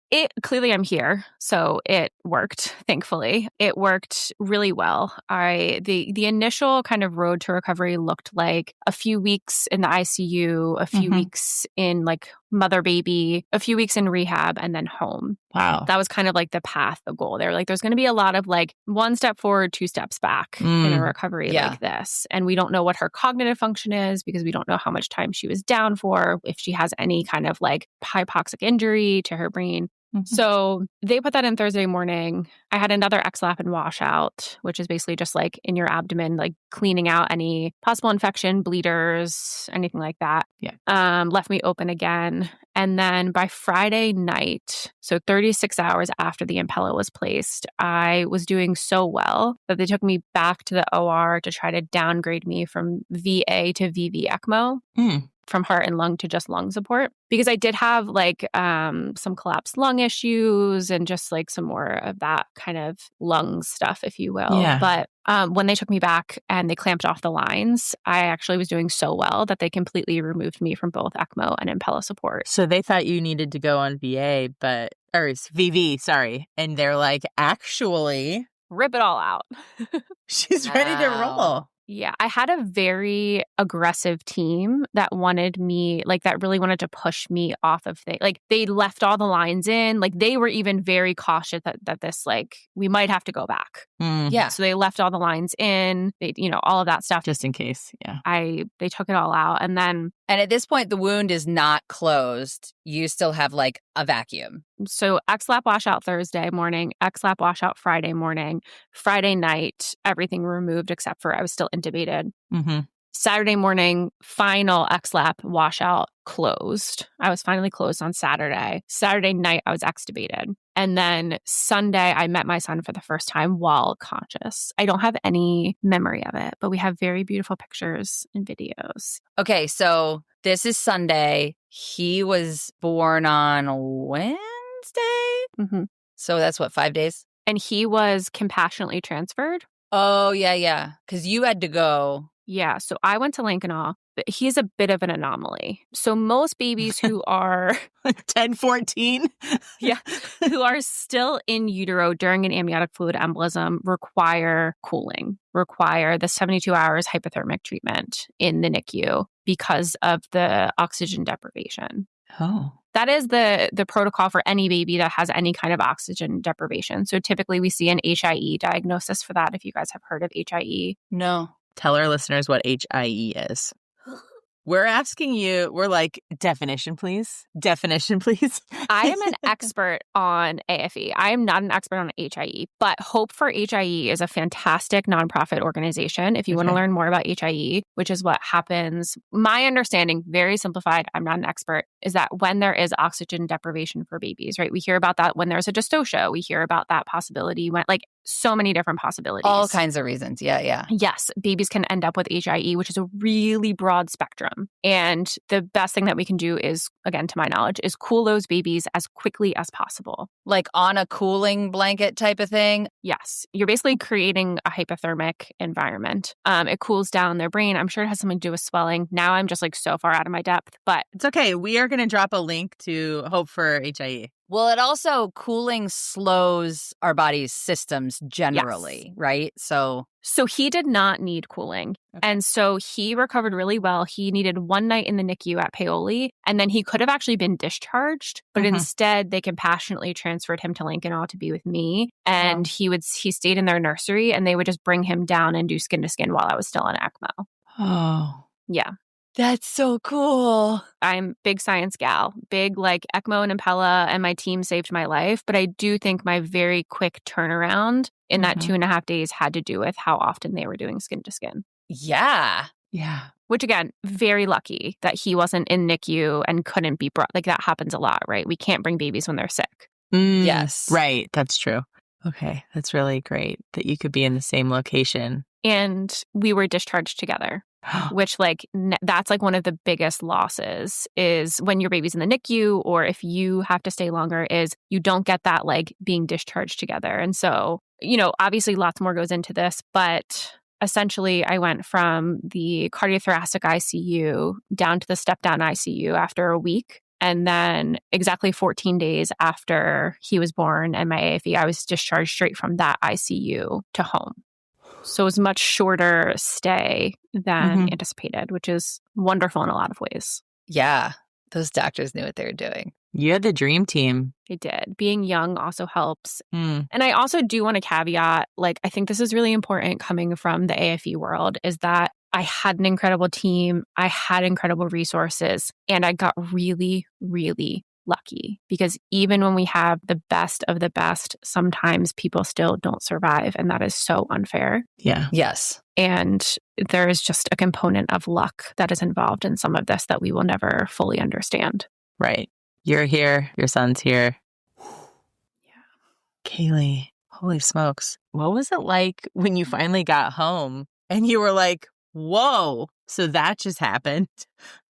clearly I'm here. So it worked, thankfully. It worked really well. The initial kind of road to recovery looked like a few weeks in the ICU, a few weeks in like mother baby, a few weeks in rehab, and then home. Wow. That was kind of like the path, the goal. They were like, there's going to be a lot of like 1 step forward, 2 steps back in a recovery like this. And we don't know what her cognitive function is because we don't know how much time she was down for, if she has any kind of like hypoxic injury to her brain. So they put that in Thursday morning. I had another XLAP and washout, which is basically just like in your abdomen, like cleaning out any possible infection, bleeders, anything like that. Yeah. Left me open again. And then by Friday night, so 36 hours after the Impella was placed, I was doing so well that they took me back to the OR to try to downgrade me from VA to VV ECMO. From heart and lung to just lung support, because I did have like some collapsed lung issues and just like some more of that kind of lung stuff, if you will. Yeah. But when they took me back and they clamped off the lines, I actually was doing so well that they completely removed me from both ECMO and Impella support. So they thought you needed to go on VA, or VV, sorry. And they're like, actually, rip it all out. She's ready to roll. Yeah, I had a very aggressive team that wanted me, like that really wanted to push me off of things. Like they left all the lines in, like they were even very cautious that this, like we might have to go back. Yeah. So they left all the lines in, they, all of that stuff. Just in case, yeah. They took it all out. And at this point, the wound is not closed. You still have like a vacuum. So XLAP washout Thursday morning, XLAP washout Friday morning, Friday night, everything removed except for I was still intubated. Saturday morning, final XLAP washout closed. I was finally closed on Saturday. Saturday night, I was extubated. And then Sunday, I met my son for the first time while conscious. I don't have any memory of it, but we have very beautiful pictures and videos. Okay, so this is Sunday. He was born on Wednesday? So that's what, 5 days? And he was compassionately transferred. Oh, yeah. Because you had to go. Yeah, so I went to Lincoln, but he's a bit of an anomaly. So most babies who are 10, 14, who are still in utero during an amniotic fluid embolism require cooling, require the 72 hours hypothermic treatment in the NICU because of the oxygen deprivation. Oh. That is the protocol for any baby that has any kind of oxygen deprivation. So typically we see an HIE diagnosis for that, if you guys have heard of HIE. No. Tell our listeners what HIE is. We're asking you, we're like, definition, please. Definition, please. I am an expert on AFE. I am not an expert on HIE, but Hope for HIE is a fantastic nonprofit organization. If you want to learn more about HIE, which is what happens, my understanding, very simplified, I'm not an expert, is that when there is oxygen deprivation for babies, right? We hear about that when there's a dystocia. We hear about that possibility when, like, so many different possibilities. All kinds of reasons. Yeah. Yes, babies can end up with HIE, which is a really broad spectrum. And the best thing that we can do is, again, to my knowledge, is cool those babies as quickly as possible. Like on a cooling blanket type of thing? Yes. You're basically creating a hypothermic environment. It cools down their brain. I'm sure it has something to do with swelling. Now I'm just like so far out of my depth, but it's okay. We are going to drop a link to Hope for HIE. Well, it also, cooling slows our body's systems generally, right? So he did not need cooling. Okay. And so he recovered really well. He needed 1 night in the NICU at KAYLEIGH, and then he could have actually been discharged, but instead they compassionately transferred him to Lincoln to be with me. And he stayed in their nursery, and they would just bring him down and do skin to skin while I was still on ECMO. Oh. Yeah. That's so cool. I'm big science gal, big like ECMO and Impella, and my team saved my life. But I do think my very quick turnaround in that 2.5 days had to do with how often they were doing skin to skin. Yeah. Which again, very lucky that he wasn't in NICU and couldn't be brought. Like that happens a lot, right? We can't bring babies when they're sick. Yes. Right. That's true. Okay. That's really great that you could be in the same location. And we were discharged together. which like that's like one of the biggest losses is when your baby's in the NICU, or if you have to stay longer, is you don't get that like being discharged together. And so, obviously lots more goes into this, but essentially I went from the cardiothoracic ICU down to the step down ICU after a week. And then exactly 14 days after he was born and my AFE, I was discharged straight from that ICU to home. So it was a much shorter stay than anticipated, which is wonderful in a lot of ways. Yeah. Those doctors knew what they were doing. You had the dream team. They did. Being young also helps. And I also do want to caveat, like, I think this is really important coming from the AFE world, is that I had an incredible team. I had incredible resources, and I got really, really lucky, because even when we have the best of the best, sometimes people still don't survive. And that is so unfair. Yeah. Yes. And there is just a component of luck that is involved in some of this that we will never fully understand. Right. You're here. Your son's here. Yeah. KAYLEIGh, holy smokes. What was it like when you finally got home and you were like, whoa, so that just happened?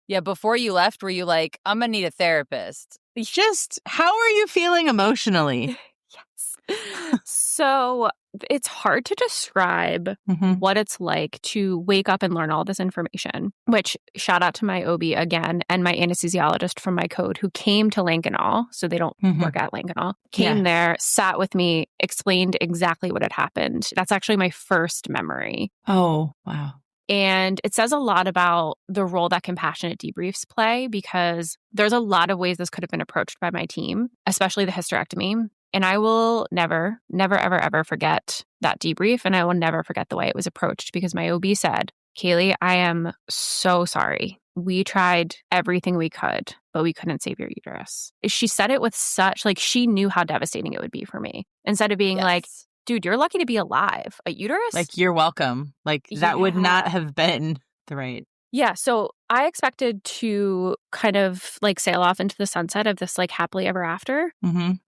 Yeah, before you left, were you like, I'm going to need a therapist? Just, how are you feeling emotionally? Yes. So it's hard to describe what it's like to wake up and learn all this information, which shout out to my OB again and my anesthesiologist from my code who came to Lankenau. So they don't work at Lankenau. Came there, sat with me, explained exactly what had happened. That's actually my first memory. Oh, wow. And it says a lot about the role that compassionate debriefs play, because there's a lot of ways this could have been approached by my team, especially the hysterectomy. And I will never, never, ever, ever forget that debrief. And I will never forget the way it was approached, because my OB said, KAYLEIGh, I am so sorry. We tried everything we could, but we couldn't save your uterus. She said it with such, like, she knew how devastating it would be for me. Instead of being like, dude, you're lucky to be alive. A uterus? Like, you're welcome. Like, that would not have been the right. Yeah. So I expected to kind of like sail off into the sunset of this like happily ever after.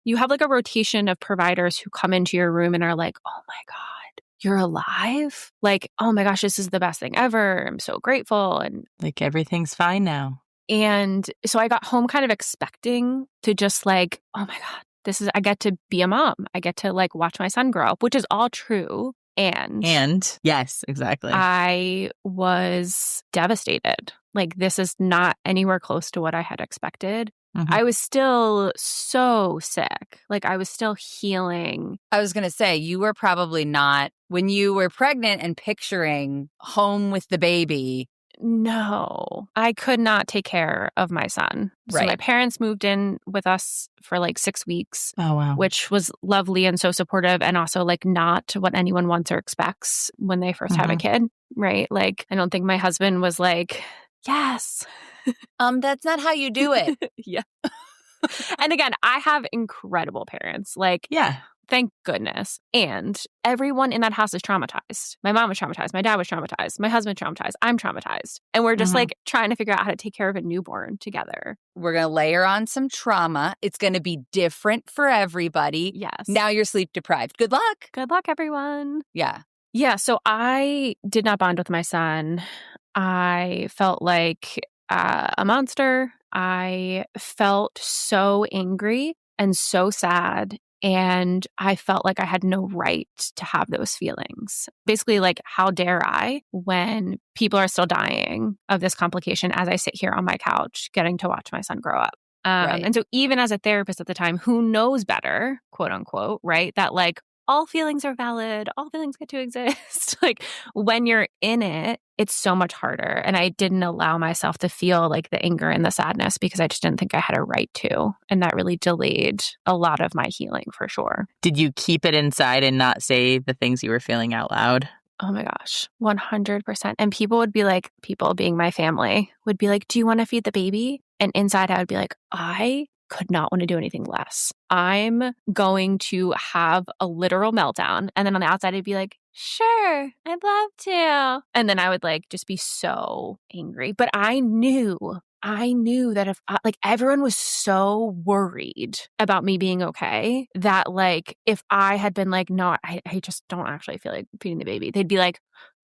You have like a rotation of providers who come into your room and are like, oh my God, you're alive? Like, oh my gosh, this is the best thing ever. I'm so grateful. And like, everything's fine now. And so I got home kind of expecting to just like, oh my God, I get to be a mom. I get to like watch my son grow up, which is all true. And yes, exactly. I was devastated. Like, this is not anywhere close to what I had expected. I was still so sick. Like, I was still healing. I was going to say, you were probably not, when you were pregnant and picturing home with the baby. No, I could not take care of my son. Right. So my parents moved in with us for like 6 weeks. Oh, wow. Which was lovely and so supportive, and also like not what anyone wants or expects when they first have a kid, right? Like, I don't think my husband was like, yes. That's not how you do it. Yeah. And again, I have incredible parents. Like, yeah. Thank goodness. And everyone in that house is traumatized. My mom was traumatized. My dad was traumatized. My husband traumatized. I'm traumatized. And we're just like trying to figure out how to take care of a newborn together. We're going to layer on some trauma. It's going to be different for everybody. Yes. Now you're sleep deprived. Good luck. Good luck, everyone. Yeah. Yeah. So I did not bond with my son. I felt like a monster. I felt so angry and so sad. And I felt like I had no right to have those feelings. Basically, like, how dare I when people are still dying of this complication as I sit here on my couch getting to watch my son grow up. Right. And so even as a therapist at the time who knows better, quote unquote, right, that like all feelings are valid, all feelings get to exist. Like, when you're in it, it's so much harder. And I didn't allow myself to feel like the anger and the sadness because I just didn't think I had a right to. And that really delayed a lot of my healing for sure. Did you keep it inside and not say the things you were feeling out loud? Oh my gosh, 100%. And people would be like, people being my family would be like, do you want to feed the baby? And inside I would be like, I could not want to do anything less. I'm going to have a literal meltdown. And then on the outside, I'd be like, sure, I'd love to. And then I would like just be so angry. But I knew that if like everyone was so worried about me being okay that like if I had been like, no, I just don't actually feel like feeding the baby, they'd be like,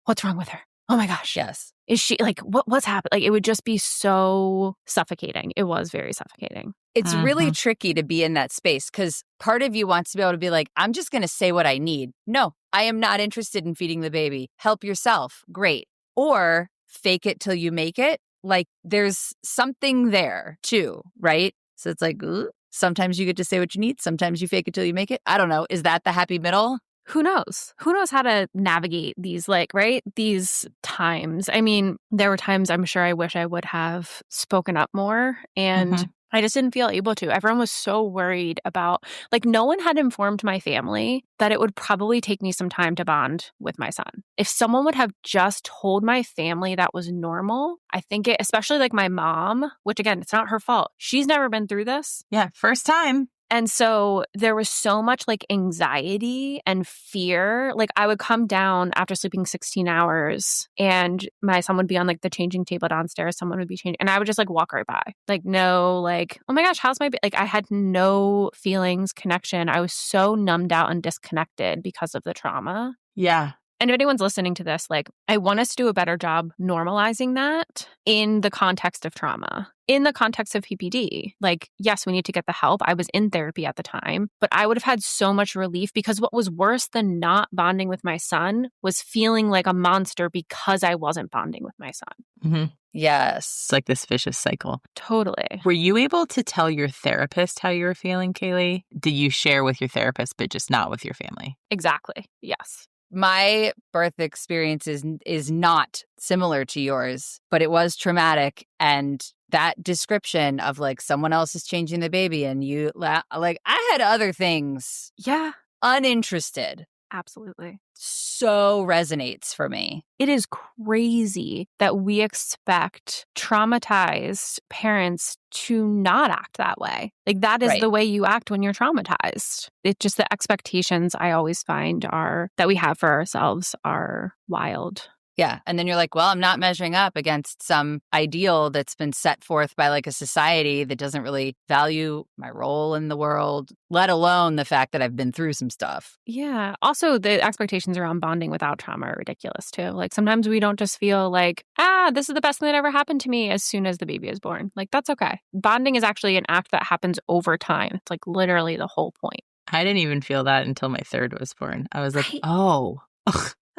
what's wrong with her? oh my gosh. Yes. Is she like, what's happened? Like, it would just be so suffocating. It was very suffocating. It's really tricky to be in that space because part of you wants to be able to be like, I'm just going to say what I need. No, I am not interested in feeding the baby. Help yourself. Great. Or fake it till you make it. Like there's something there too, right? So it's like, sometimes you get to say what you need. Sometimes you fake it till you make it. I don't know. Is that the happy middle? Who knows? Who knows how to navigate these, like, right? These times. I mean, there were times I'm sure I wish I would have spoken up more, and I just didn't feel able to. Everyone was so worried about, like, no one had informed my family that it would probably take me some time to bond with my son. If someone would have just told my family that was normal, I think it, especially like my mom, which again, it's not her fault. She's never been through this. Yeah, first time. And so there was so much like anxiety and fear. Like I would come down after sleeping 16 hours and my son would be on like the changing table downstairs. Someone would be changing and I would just like walk right by. Like, no, like, oh my gosh, how's my, like I had no feelings, connection. I was so numbed out and disconnected because of the trauma. Yeah. And if anyone's listening to this, like, I want us to do a better job normalizing that in the context of trauma, in the context of PPD. Like, yes, we need to get the help. I was in therapy at the time, but I would have had so much relief because what was worse than not bonding with my son was feeling like a monster because I wasn't bonding with my son. Yes. It's like this vicious cycle. Totally. Were you able to tell your therapist how you were feeling, KAYLEIGH? Did you share with your therapist, but just not with your family? Exactly. Yes. My birth experience is not similar to yours, but it was traumatic. And that description of like someone else is changing the baby and you like I had other things. Yeah. Uninterested. Absolutely. So resonates for me. It is crazy that we expect traumatized parents to not act that way. Like that is the way you act when you're traumatized. It's just the expectations I always find are that we have for ourselves are wild. Yeah. And then you're like, well, I'm not measuring up against some ideal that's been set forth by like a society that doesn't really value my role in the world, let alone the fact that I've been through some stuff. Yeah. Also, the expectations around bonding without trauma are ridiculous too. Like sometimes we don't just feel like, this is the best thing that ever happened to me as soon as the baby is born. Like that's okay. Bonding is actually an act that happens over time. It's like literally the whole point. I didn't even feel that until my third was born. I was like, oh,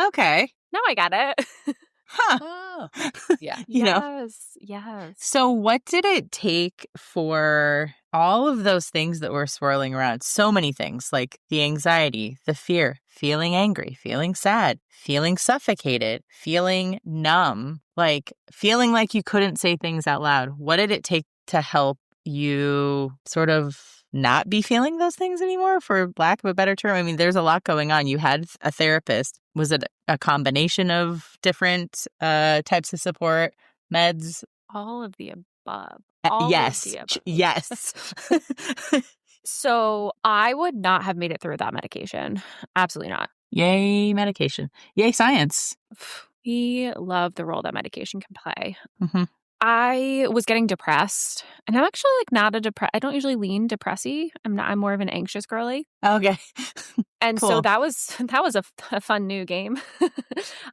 okay. Now I got it. Huh. Oh. Yeah. Yes. So what did it take for all of those things that were swirling around? So many things like the anxiety, the fear, feeling angry, feeling sad, feeling suffocated, feeling numb, like feeling like you couldn't say things out loud. What did it take to help you sort of not be feeling those things anymore, for lack of a better term? I mean, there's a lot going on. You had a therapist. Was it a combination of different types of support, meds? All of the above. Yes. So I would not have made it through that medication. Absolutely not. Yay, medication. Yay, science. We love the role that medication can play. I was getting depressed, and I'm actually like not I don't usually lean depressy. I'm more of an anxious girly. Okay. And cool. So that was a fun new game.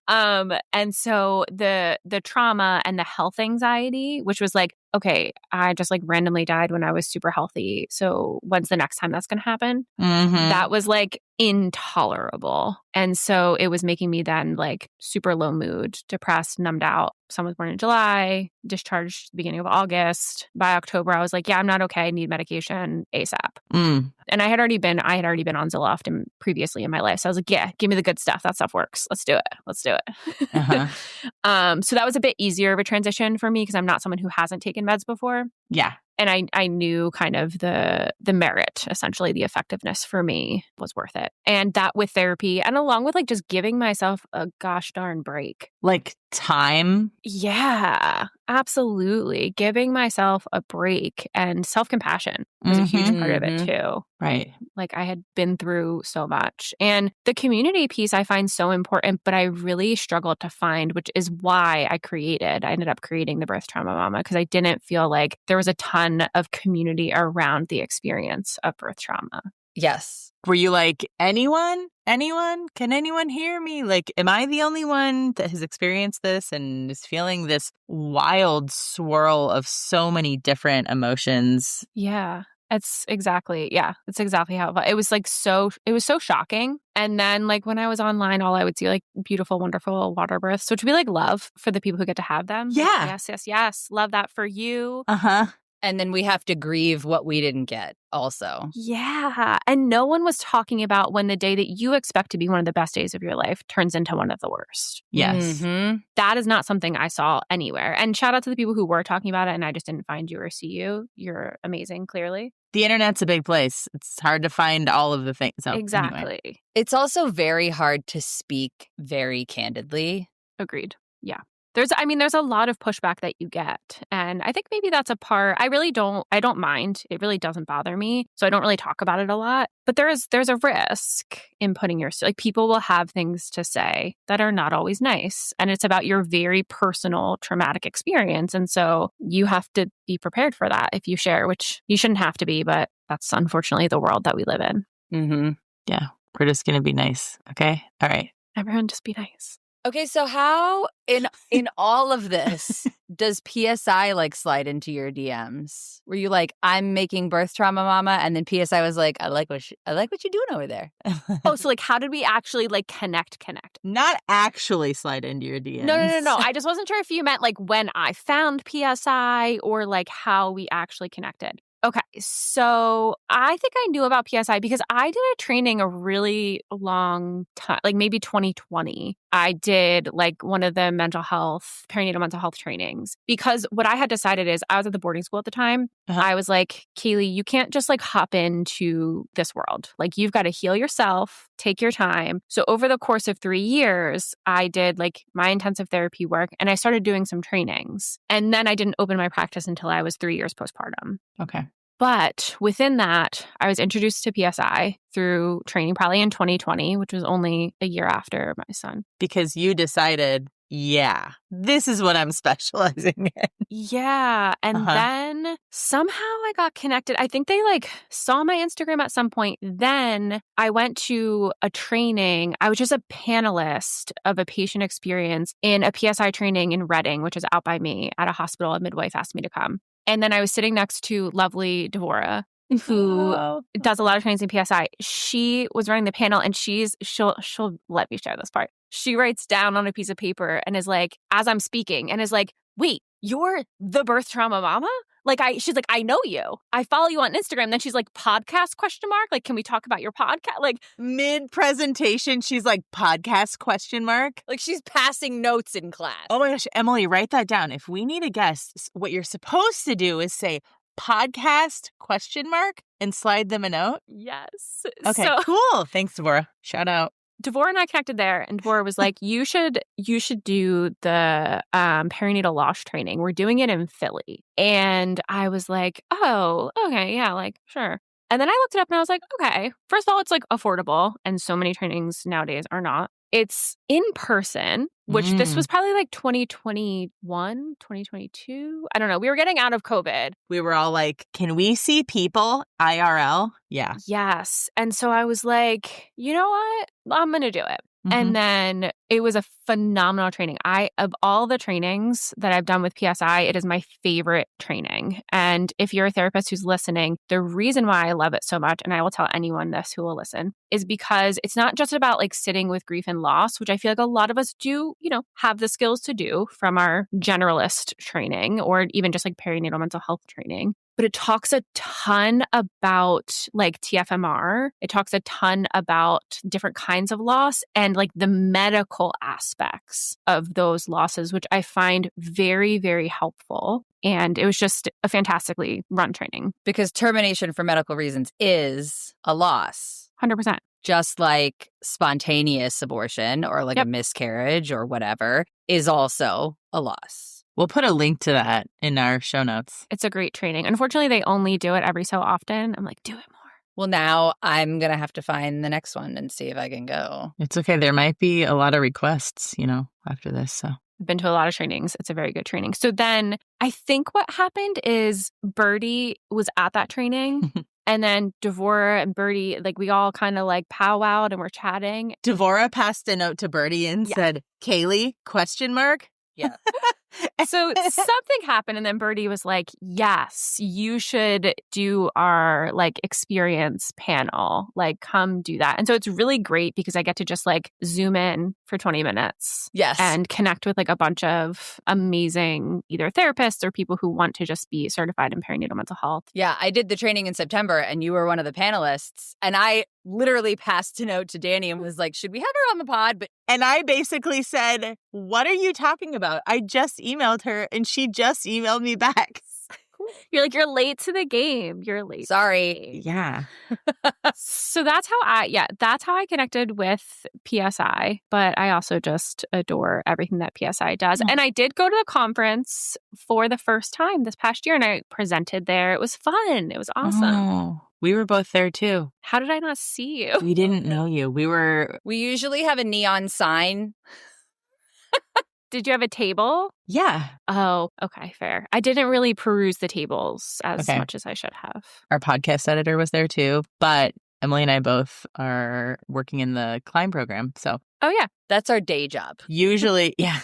And so the trauma and the health anxiety, which was like, okay, I just like randomly died when I was super healthy. So when's the next time that's going to happen? That was like intolerable. And so it was making me then like super low mood, depressed, numbed out. Son was born in July, discharged beginning of August. By October, I was like, yeah, I'm not okay. I need medication ASAP. And I had already been on Zoloft previously in my life. So I was like, yeah, give me the good stuff. That stuff works. Let's do it. So that was a bit easier of a transition for me because I'm not someone who hasn't taken meds before. Yeah. And I knew kind of the merit, essentially the effectiveness for me was worth it. And that with therapy and along with like just giving myself a gosh darn break. Like time? Yeah, absolutely. Giving myself a break and self-compassion was a huge part of it too. Right. Like I had been through so much. And the community piece I find so important, but I really struggled to find, which is why I ended up creating the Birth Trauma Mama, because I didn't feel like there was a ton of community around the experience of birth trauma. Yes. Were you like, anyone? Anyone? Can anyone hear me? Like, am I the only one that has experienced this and is feeling this wild swirl of so many different emotions? Yeah. It's exactly how it felt. It was like it was so shocking. And then like when I was online, all I would see like beautiful, wonderful water births, which would be like love for the people who get to have them. Yeah. Like, yes, yes, yes. Love that for you. Uh-huh. And then we have to grieve what we didn't get also. Yeah. And no one was talking about when the day that you expect to be one of the best days of your life turns into one of the worst. Yes. Mm-hmm. That is not something I saw anywhere. And shout out to the people who were talking about it and I just didn't find you or see you. You're amazing, clearly. The internet's a big place. It's hard to find all of the things. So, Exactly. Anyway. It's also very hard to speak very candidly. Agreed. Yeah. There's a lot of pushback that you get. And I think maybe that's a part. I don't mind. It really doesn't bother me. So I don't really talk about it a lot. But there's a risk in putting like people will have things to say that are not always nice. And it's about your very personal traumatic experience. And so you have to be prepared for that if you share, which you shouldn't have to be, but that's unfortunately the world that we live in. Mm-hmm. Yeah. We're just going to be nice. Okay. All right. Everyone just be nice. Okay, so how in all of this does PSI like slide into your DMs? Were you like, I'm making birth trauma mama, and then PSI was like, I like what you're doing over there. Oh, so like how did we actually like connect? Not actually slide into your DMs. No. I just wasn't sure if you meant like when I found PSI or like how we actually connected. Okay, so I think I knew about PSI because I did a training a really long time, like maybe 2020. I did like one of the perinatal mental health trainings because what I had decided is I was at the boarding school at the time. Uh-huh. I was like, KAYLEIGH, you can't just like hop into this world. Like you've got to heal yourself, take your time. So over the course of 3 years, I did like my intensive therapy work and I started doing some trainings. And then I didn't open my practice until I was 3 years postpartum. Okay. But within that, I was introduced to PSI through training probably in 2020, which was only a year after my son. Because you decided, yeah, this is what I'm specializing in. Yeah. And then somehow I got connected. I think they like saw my Instagram at some point. Then I went to a training. I was just a panelist of a patient experience in a PSI training in Reading, which is out by me at a hospital. A midwife asked me to come. And then I was sitting next to lovely Devora, who does a lot of trainings in PSI. She was running the panel and she'll let me share this part. She writes down on a piece of paper and is like, as I'm speaking, and is like, wait, you're the birth trauma mama? Like she's like, I know you. I follow you on Instagram. Then she's like, podcast ? Like, can we talk about your podcast? Like mid-presentation, she's like, podcast ? Like she's passing notes in class. Oh my gosh, Emily, write that down. If we need a guest, what you're supposed to do is say podcast ? and slide them a note. Yes. Okay, cool. Thanks, Devora. Shout out. Devora and I connected there, and Devora was like, you should do the perinatal loss training. We're doing it in Philly. And I was like, oh, okay, yeah, like, sure. And then I looked it up and I was like, okay, first of all, it's like affordable. And so many trainings nowadays are not. It's in person, which this was probably like 2021, 2022. I don't know. We were getting out of COVID. We were all like, can we see people IRL? Yeah. Yes. And so I was like, you know what? I'm going to do it. And then it was a phenomenal training. Of all the trainings that I've done with PSI, it is my favorite training. And if you're a therapist who's listening, the reason why I love it so much, and I will tell anyone this who will listen, is because it's not just about like sitting with grief and loss, which I feel like a lot of us do, have the skills to do from our generalist training or even just like perinatal mental health training. But it talks a ton about like TFMR. It talks a ton about different kinds of loss and like the medical aspects of those losses, which I find very, very helpful. And it was just a fantastically run training. Because termination for medical reasons is a loss. 100%. Just like spontaneous abortion or like a miscarriage or whatever is also a loss. We'll put a link to that in our show notes. It's a great training. Unfortunately, they only do it every so often. I'm like, do it more. Well, now I'm going to have to find the next one and see if I can go. It's okay. There might be a lot of requests, after this. So I've been to a lot of trainings. It's a very good training. So then I think what happened is Birdie was at that training And then Devora and Birdie, like we all kind of like powwowed and we're chatting. Devora passed a note to Birdie and said, "KAYLEIGH, question mark?" Yeah. So something happened and then Birdie was like, yes, you should do our like experience panel, like come do that. And so it's really great because I get to just like zoom in for 20 minutes. Yes. And connect with like a bunch of amazing either therapists or people who want to just be certified in perinatal mental health. Yeah, I did the training in September and you were one of the panelists. And I literally passed a note to Danny and was like, should we have her on the pod? And I basically said, what are you talking about? I just emailed her and she just emailed me back. You're like, you're late to the game. You're late. Sorry. Yeah. So that's how I connected with PSI, but I also just adore everything that PSI does. And I did go to the conference for the first time this past year and I presented there. It was fun. It was awesome. Oh, we were both there too. How did I not see you? We didn't know you. We usually have a neon sign. Did you have a table? Yeah. Oh, okay, fair. I didn't really peruse the tables as much as I should have. Our podcast editor was there too, but Emily and I both are working in the Climb program. So, oh yeah, that's our day job. Usually, yeah,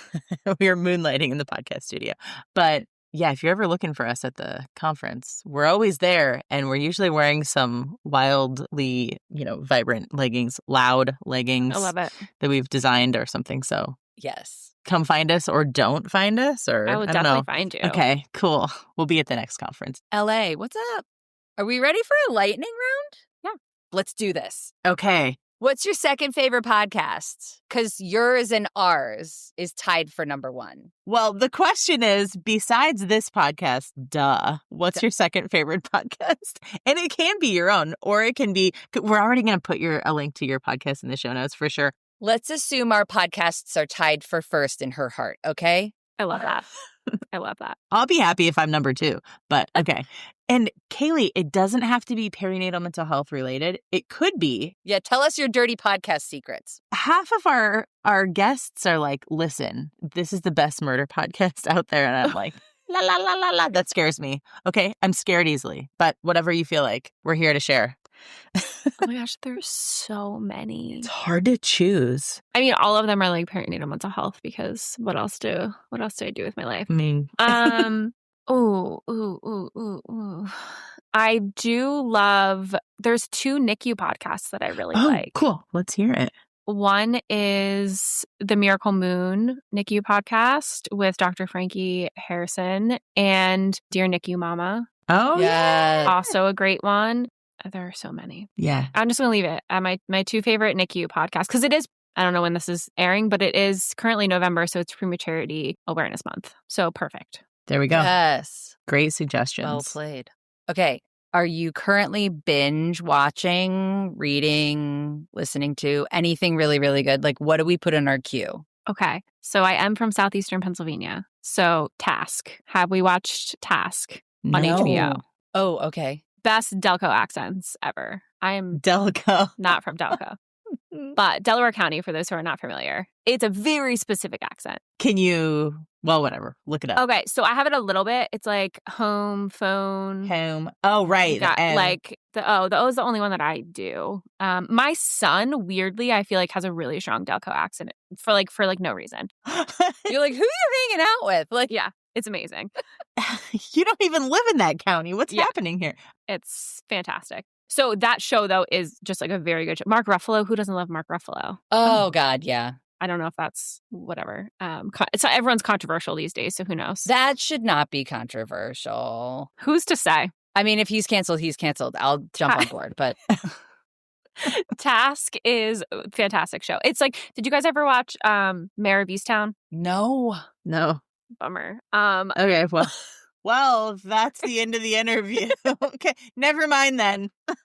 we are moonlighting in the podcast studio. But yeah, if you're ever looking for us at the conference, we're always there. And we're usually wearing some wildly, vibrant leggings, loud leggings. I love it. That we've designed or something. So, yes. Come find us or don't find us, or I will definitely find you. Okay, cool. We'll be at the next conference. LA, what's up? Are we ready for a lightning round? Yeah. Let's do this. Okay. What's your second favorite podcast? Because yours and ours is tied for number one. Well, the question is, besides this podcast, what's your second favorite podcast? And it can be your own, or it can be, we're already going to put a link to your podcast in the show notes for sure. Let's assume our podcasts are tied for first in her heart, okay? I love that. I love that. I'll be happy if I'm number 2, but okay. And KAYLEIGH, it doesn't have to be perinatal mental health related. It could be. Yeah, tell us your dirty podcast secrets. Half of our guests are like, listen, this is the best murder podcast out there. And I'm like, la, la, la, la, la. That scares me. Okay, I'm scared easily. But whatever you feel like, we're here to share. Oh my gosh, there's so many. It's hard to choose. I mean, all of them are like perinatal mental health because what else do I do with my life? I mean, I do love, there's 2 NICU podcasts that I really like. Cool. Let's hear it. One is the Miracle Moon NICU podcast with Dr. Frankie Harrison and Dear NICU Mama. Oh, yeah. Also a great one. There are so many. Yeah. I'm just going to leave it at my 2 favorite NICU podcasts because it is, I don't know when this is airing, but it is currently November, so it's Prematurity Awareness Month. So perfect. There we go. Yes. Great suggestions. Well played. Okay. Are you currently binge watching, reading, listening to anything really, really good? Like, what do we put in our queue? Okay. So I am from southeastern Pennsylvania. So Task. Have we watched Task on HBO? Oh, okay. Best Delco accents ever. I am Delco. Not from Delco. But Delaware County, for those who are not familiar, it's a very specific accent. Can you, well, whatever, look it up. Okay, so I have it a little bit. It's like home, phone. Home. Oh, right. Like, the O is the only one that I do. My son, weirdly, I feel like has a really strong Delco accent for no reason. You're like, who are you hanging out with? Like, yeah, it's amazing. You don't even live in that county. What's happening here? It's fantastic. So that show, though, is just like a very good show. Mark Ruffalo, who doesn't love Mark Ruffalo? Oh, God, yeah. I don't know if that's whatever. So everyone's controversial these days, so who knows? That should not be controversial. Who's to say? I mean, if he's canceled, he's canceled. I'll jump on board, but... Task is a fantastic show. It's like, did you guys ever watch Mayor of Easttown? No. Bummer. Okay, well, that's the end of the interview. Okay, never mind then. Well,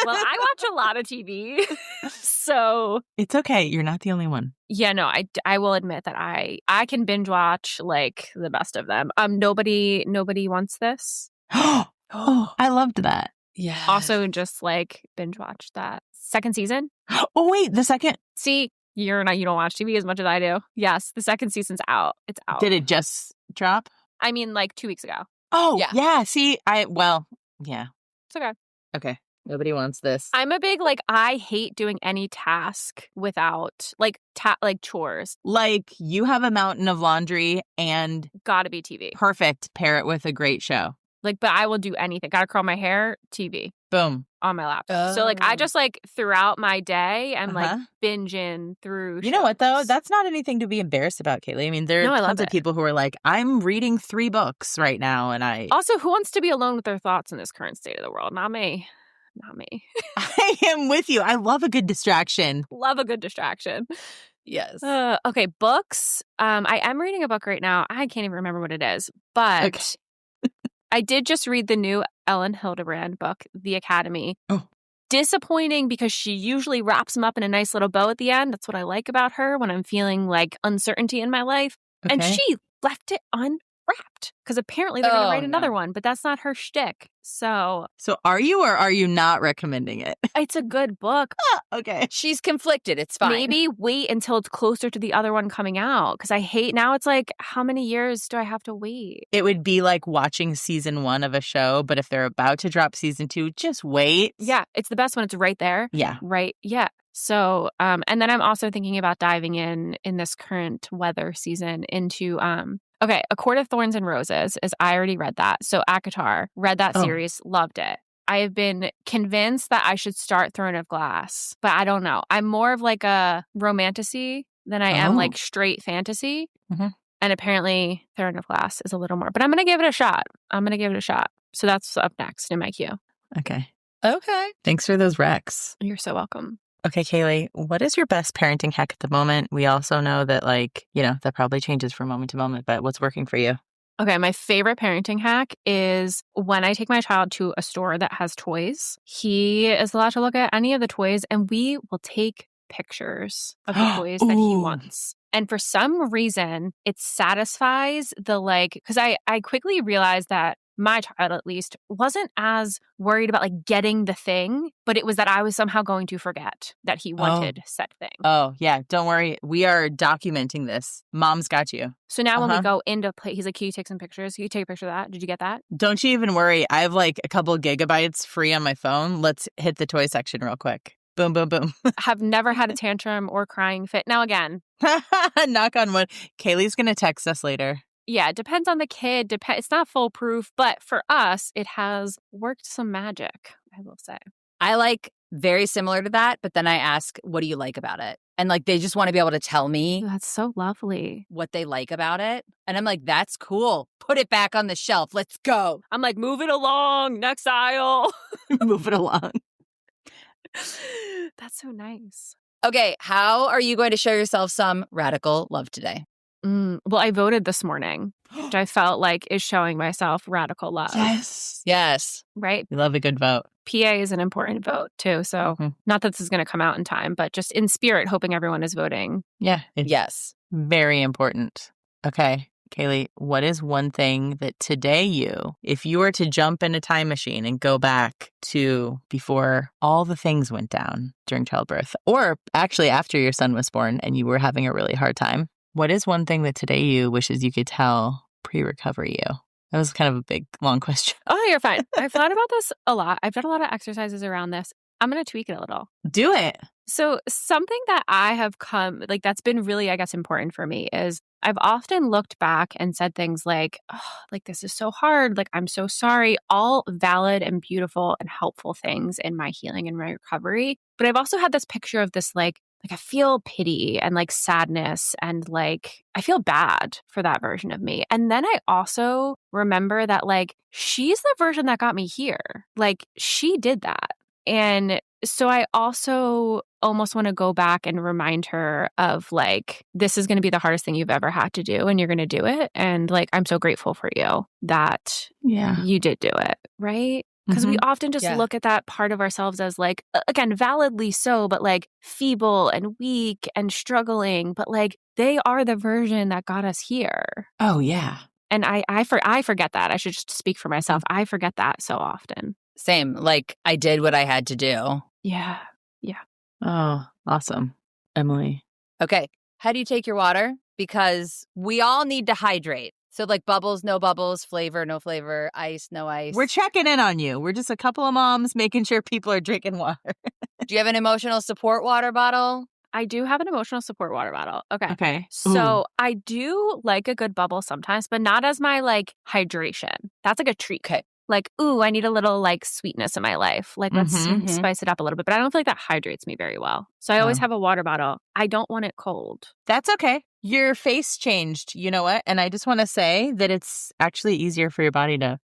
I watch a lot of TV, so it's okay. You're not the only one. Yeah, no, I will admit that I can binge watch like the best of them. Nobody wants this. Oh, I loved that. Yeah. Also, just like binge watch that second season. Oh wait, the second. See, you don't watch TV as much as I do. Yes, the second season's out. It's out. Did it just drop? I mean, like 2 weeks ago. Oh, yeah. See, yeah. It's okay. Okay. Nobody wants this. I'm a big, I hate doing any task without, chores. Like, you have a mountain of laundry and Gotta be TV. perfect. Pair it with a great show. But I will do anything. Gotta curl my hair, TV. Boom. On my laptop. So, I just, throughout my day, I'm, binging through shows. You know what, though? That's not anything to be embarrassed about, Kayleigh. I mean, there are tons of people who are like, I'm reading 3 books right now, and I... Also, who wants to be alone with their thoughts in this current state of the world? Not me. Not me. I am with you. I love a good distraction. Love a good distraction. Yes. Okay, books. I am reading a book right now. I can't even remember what it is, but... Okay. I did just read the new Ellen Hildebrand book, The Academy. Oh. Disappointing because she usually wraps them up in a nice little bow at the end. That's what I like about her when I'm feeling uncertainty in my life. Okay. And she left it unwrapped because apparently they're going to write another one, but that's not her shtick. So are you or are you not recommending it? It's a good book. Okay. She's conflicted. It's fine. Maybe wait until it's closer to the other one coming out because I hate now. It's how many years do I have to wait? It would be like watching season 1 of a show, but if they're about to drop season 2, just wait. Yeah, it's the best when it's right there. Yeah. Right. Yeah. So, and then I'm also thinking about diving in this current weather season into, okay, A Court of Thorns and Roses I already read that. So ACOTAR, read that series, loved it. I have been convinced that I should start Throne of Glass, but I don't know. I'm more of a romantasy than I am straight fantasy. Mm-hmm. And apparently Throne of Glass is a little more, but I'm going to give it a shot. So that's up next in my queue. Okay. Thanks for those recs. You're so welcome. Okay, Kayleigh, what is your best parenting hack at the moment? We also know that, that probably changes from moment to moment, but what's working for you? Okay, my favorite parenting hack is when I take my child to a store that has toys. He is allowed to look at any of the toys, and we will take pictures of the toys that he wants. And for some reason, it satisfies because I quickly realized that my child, at least, wasn't as worried about getting the thing, but it was that I was somehow going to forget that he wanted said thing. Oh, yeah. Don't worry. We are documenting this. Mom's got you. So now when we go into play, he's like, can you take some pictures? Can you take a picture of that? Did you get that? Don't you even worry. I have a couple gigabytes free on my phone. Let's hit the toy section real quick. Boom, boom, boom. Have never had a tantrum or crying fit. Now again. Knock on wood. Kayleigh's going to text us later. Yeah, it depends on the kid. It's not foolproof, but for us, it has worked some magic, I will say. I very similar to that, but then I ask, what do you like about it? And they just want to be able to tell me. That's so lovely. What they like about it. And I'm like, that's cool. Put it back on the shelf. Let's go. I'm like, move it along. Next aisle. Move it along. That's so nice. Okay, how are you going to show yourself some radical love today? Well, I voted this morning, which I felt is showing myself radical love. Yes. Right? We love a good vote. PA is an important vote, too. So not that this is going to come out in time, but just in spirit, hoping everyone is voting. Yeah. Yes. Very important. Okay. Kayleigh, what is one thing that today if you were to jump in a time machine and go back to before all the things went down during childbirth, or actually after your son was born and you were having a really hard time, what is one thing that today you wishes you could tell pre-recovery you? That was kind of a big, long question. Oh, you're fine. I've thought about this a lot. I've done a lot of exercises around this. I'm going to tweak it a little. Do it. So something that I have that's been really, I guess, important for me is I've often looked back and said things this is so hard. I'm so sorry. All valid and beautiful and helpful things in my healing and my recovery. But I've also had this picture of this I feel pity and sadness and I feel bad for that version of me. And then I also remember that she's the version that got me here. She did that. And so I also almost want to go back and remind her of this is going to be the hardest thing you've ever had to do and you're going to do it. And I'm so grateful for you that you did do it. Right? Because we often just look at that part of ourselves as again, validly so, but feeble and weak and struggling. But they are the version that got us here. Oh, yeah. And I forget that. I should just speak for myself. I forget that so often. Same. I did what I had to do. Yeah. Yeah. Oh, awesome. Emily. Okay. How do you take your water? Because we all need to hydrate. So like bubbles, no bubbles, flavor, no flavor, ice, no ice. We're checking in on you. We're just a couple of moms making sure people are drinking water. Do you have an emotional support water bottle? I do have an emotional support water bottle. Okay. So I do like a good bubble sometimes, but not as my like hydration. That's like a treat. Okay. Like, ooh, I need a little like sweetness in my life. Like, let's spice it up a little bit. But I don't feel like that hydrates me very well. So I always have a water bottle. I don't want it cold. That's okay. Your face changed. You know what? And I just want to say that it's actually easier for your body to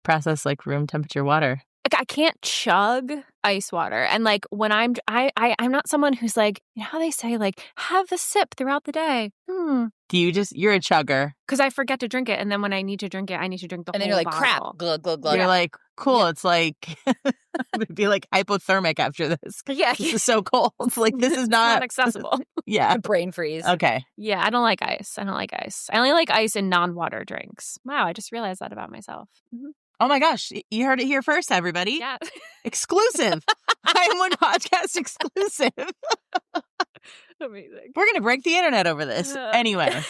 process like room temperature water. Like I can't chug ice water. And like when I'm not someone who's like, you know how they say like, have a sip throughout the day. Do you you're a chugger? Because I forget to drink it. And then when I need to drink it, I need to drink the whole bottle. And then you're like, bottle. crap, glug, glug, glug. You're like, cool. Yeah. It's like, it'd be like hypothermic after this. Yeah. This is so cold. It's like, this is not accessible. Yeah. Brain freeze. Okay. Yeah, I don't like ice. I only like ice in non-water drinks. Wow, I just realized that about myself. Oh my gosh. You heard it here first, everybody. Yeah. Exclusive. I am one podcast exclusive. Amazing. We're going to break the internet over this. Anyway,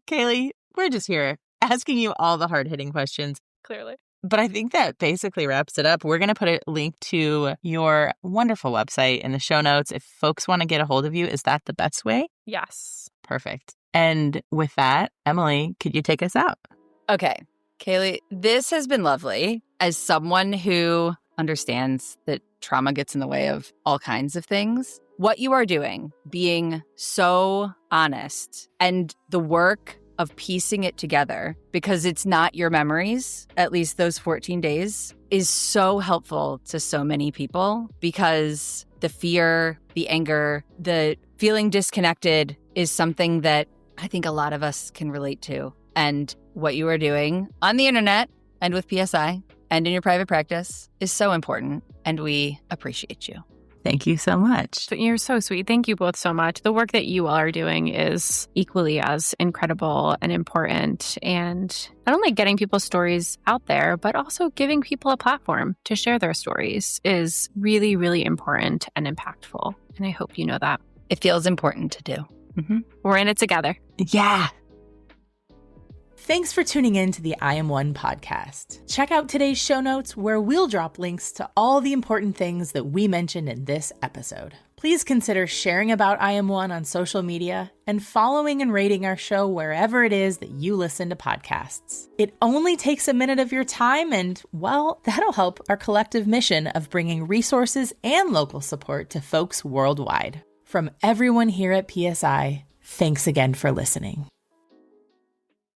KAYLEIGH, we're just here asking you all the hard-hitting questions. Clearly. But I think that basically wraps it up. We're going to put a link to your wonderful website in the show notes. If folks want to get a hold of you, is that the best way? Yes. Perfect. And with that, Emily, could you take us out? Okay. KAYLEIGH, this has been lovely. As someone who understands that trauma gets in the way of all kinds of things, what you are doing, being so honest, and the work of piecing it together, because it's not your memories, at least those 14 days, is so helpful to so many people, because the fear, the anger, the feeling disconnected is something that I think a lot of us can relate to. And what you are doing on the internet and with PSI and in your private practice is so important, and we appreciate you. Thank you so much. You're so sweet. Thank you both so much. The work that you all are doing is equally as incredible and important. And not only getting people's stories out there, but also giving people a platform to share their stories is really, really important and impactful. And I hope you know that. It feels important to do. We're in it together. Yeah. Thanks for tuning in to the I Am One podcast. Check out today's show notes where we'll drop links to all the important things that we mentioned in this episode. Please consider sharing about I Am One on social media and following and rating our show wherever it is that you listen to podcasts. It only takes a minute of your time and, well, that'll help our collective mission of bringing resources and local support to folks worldwide. From everyone here at PSI, thanks again for listening.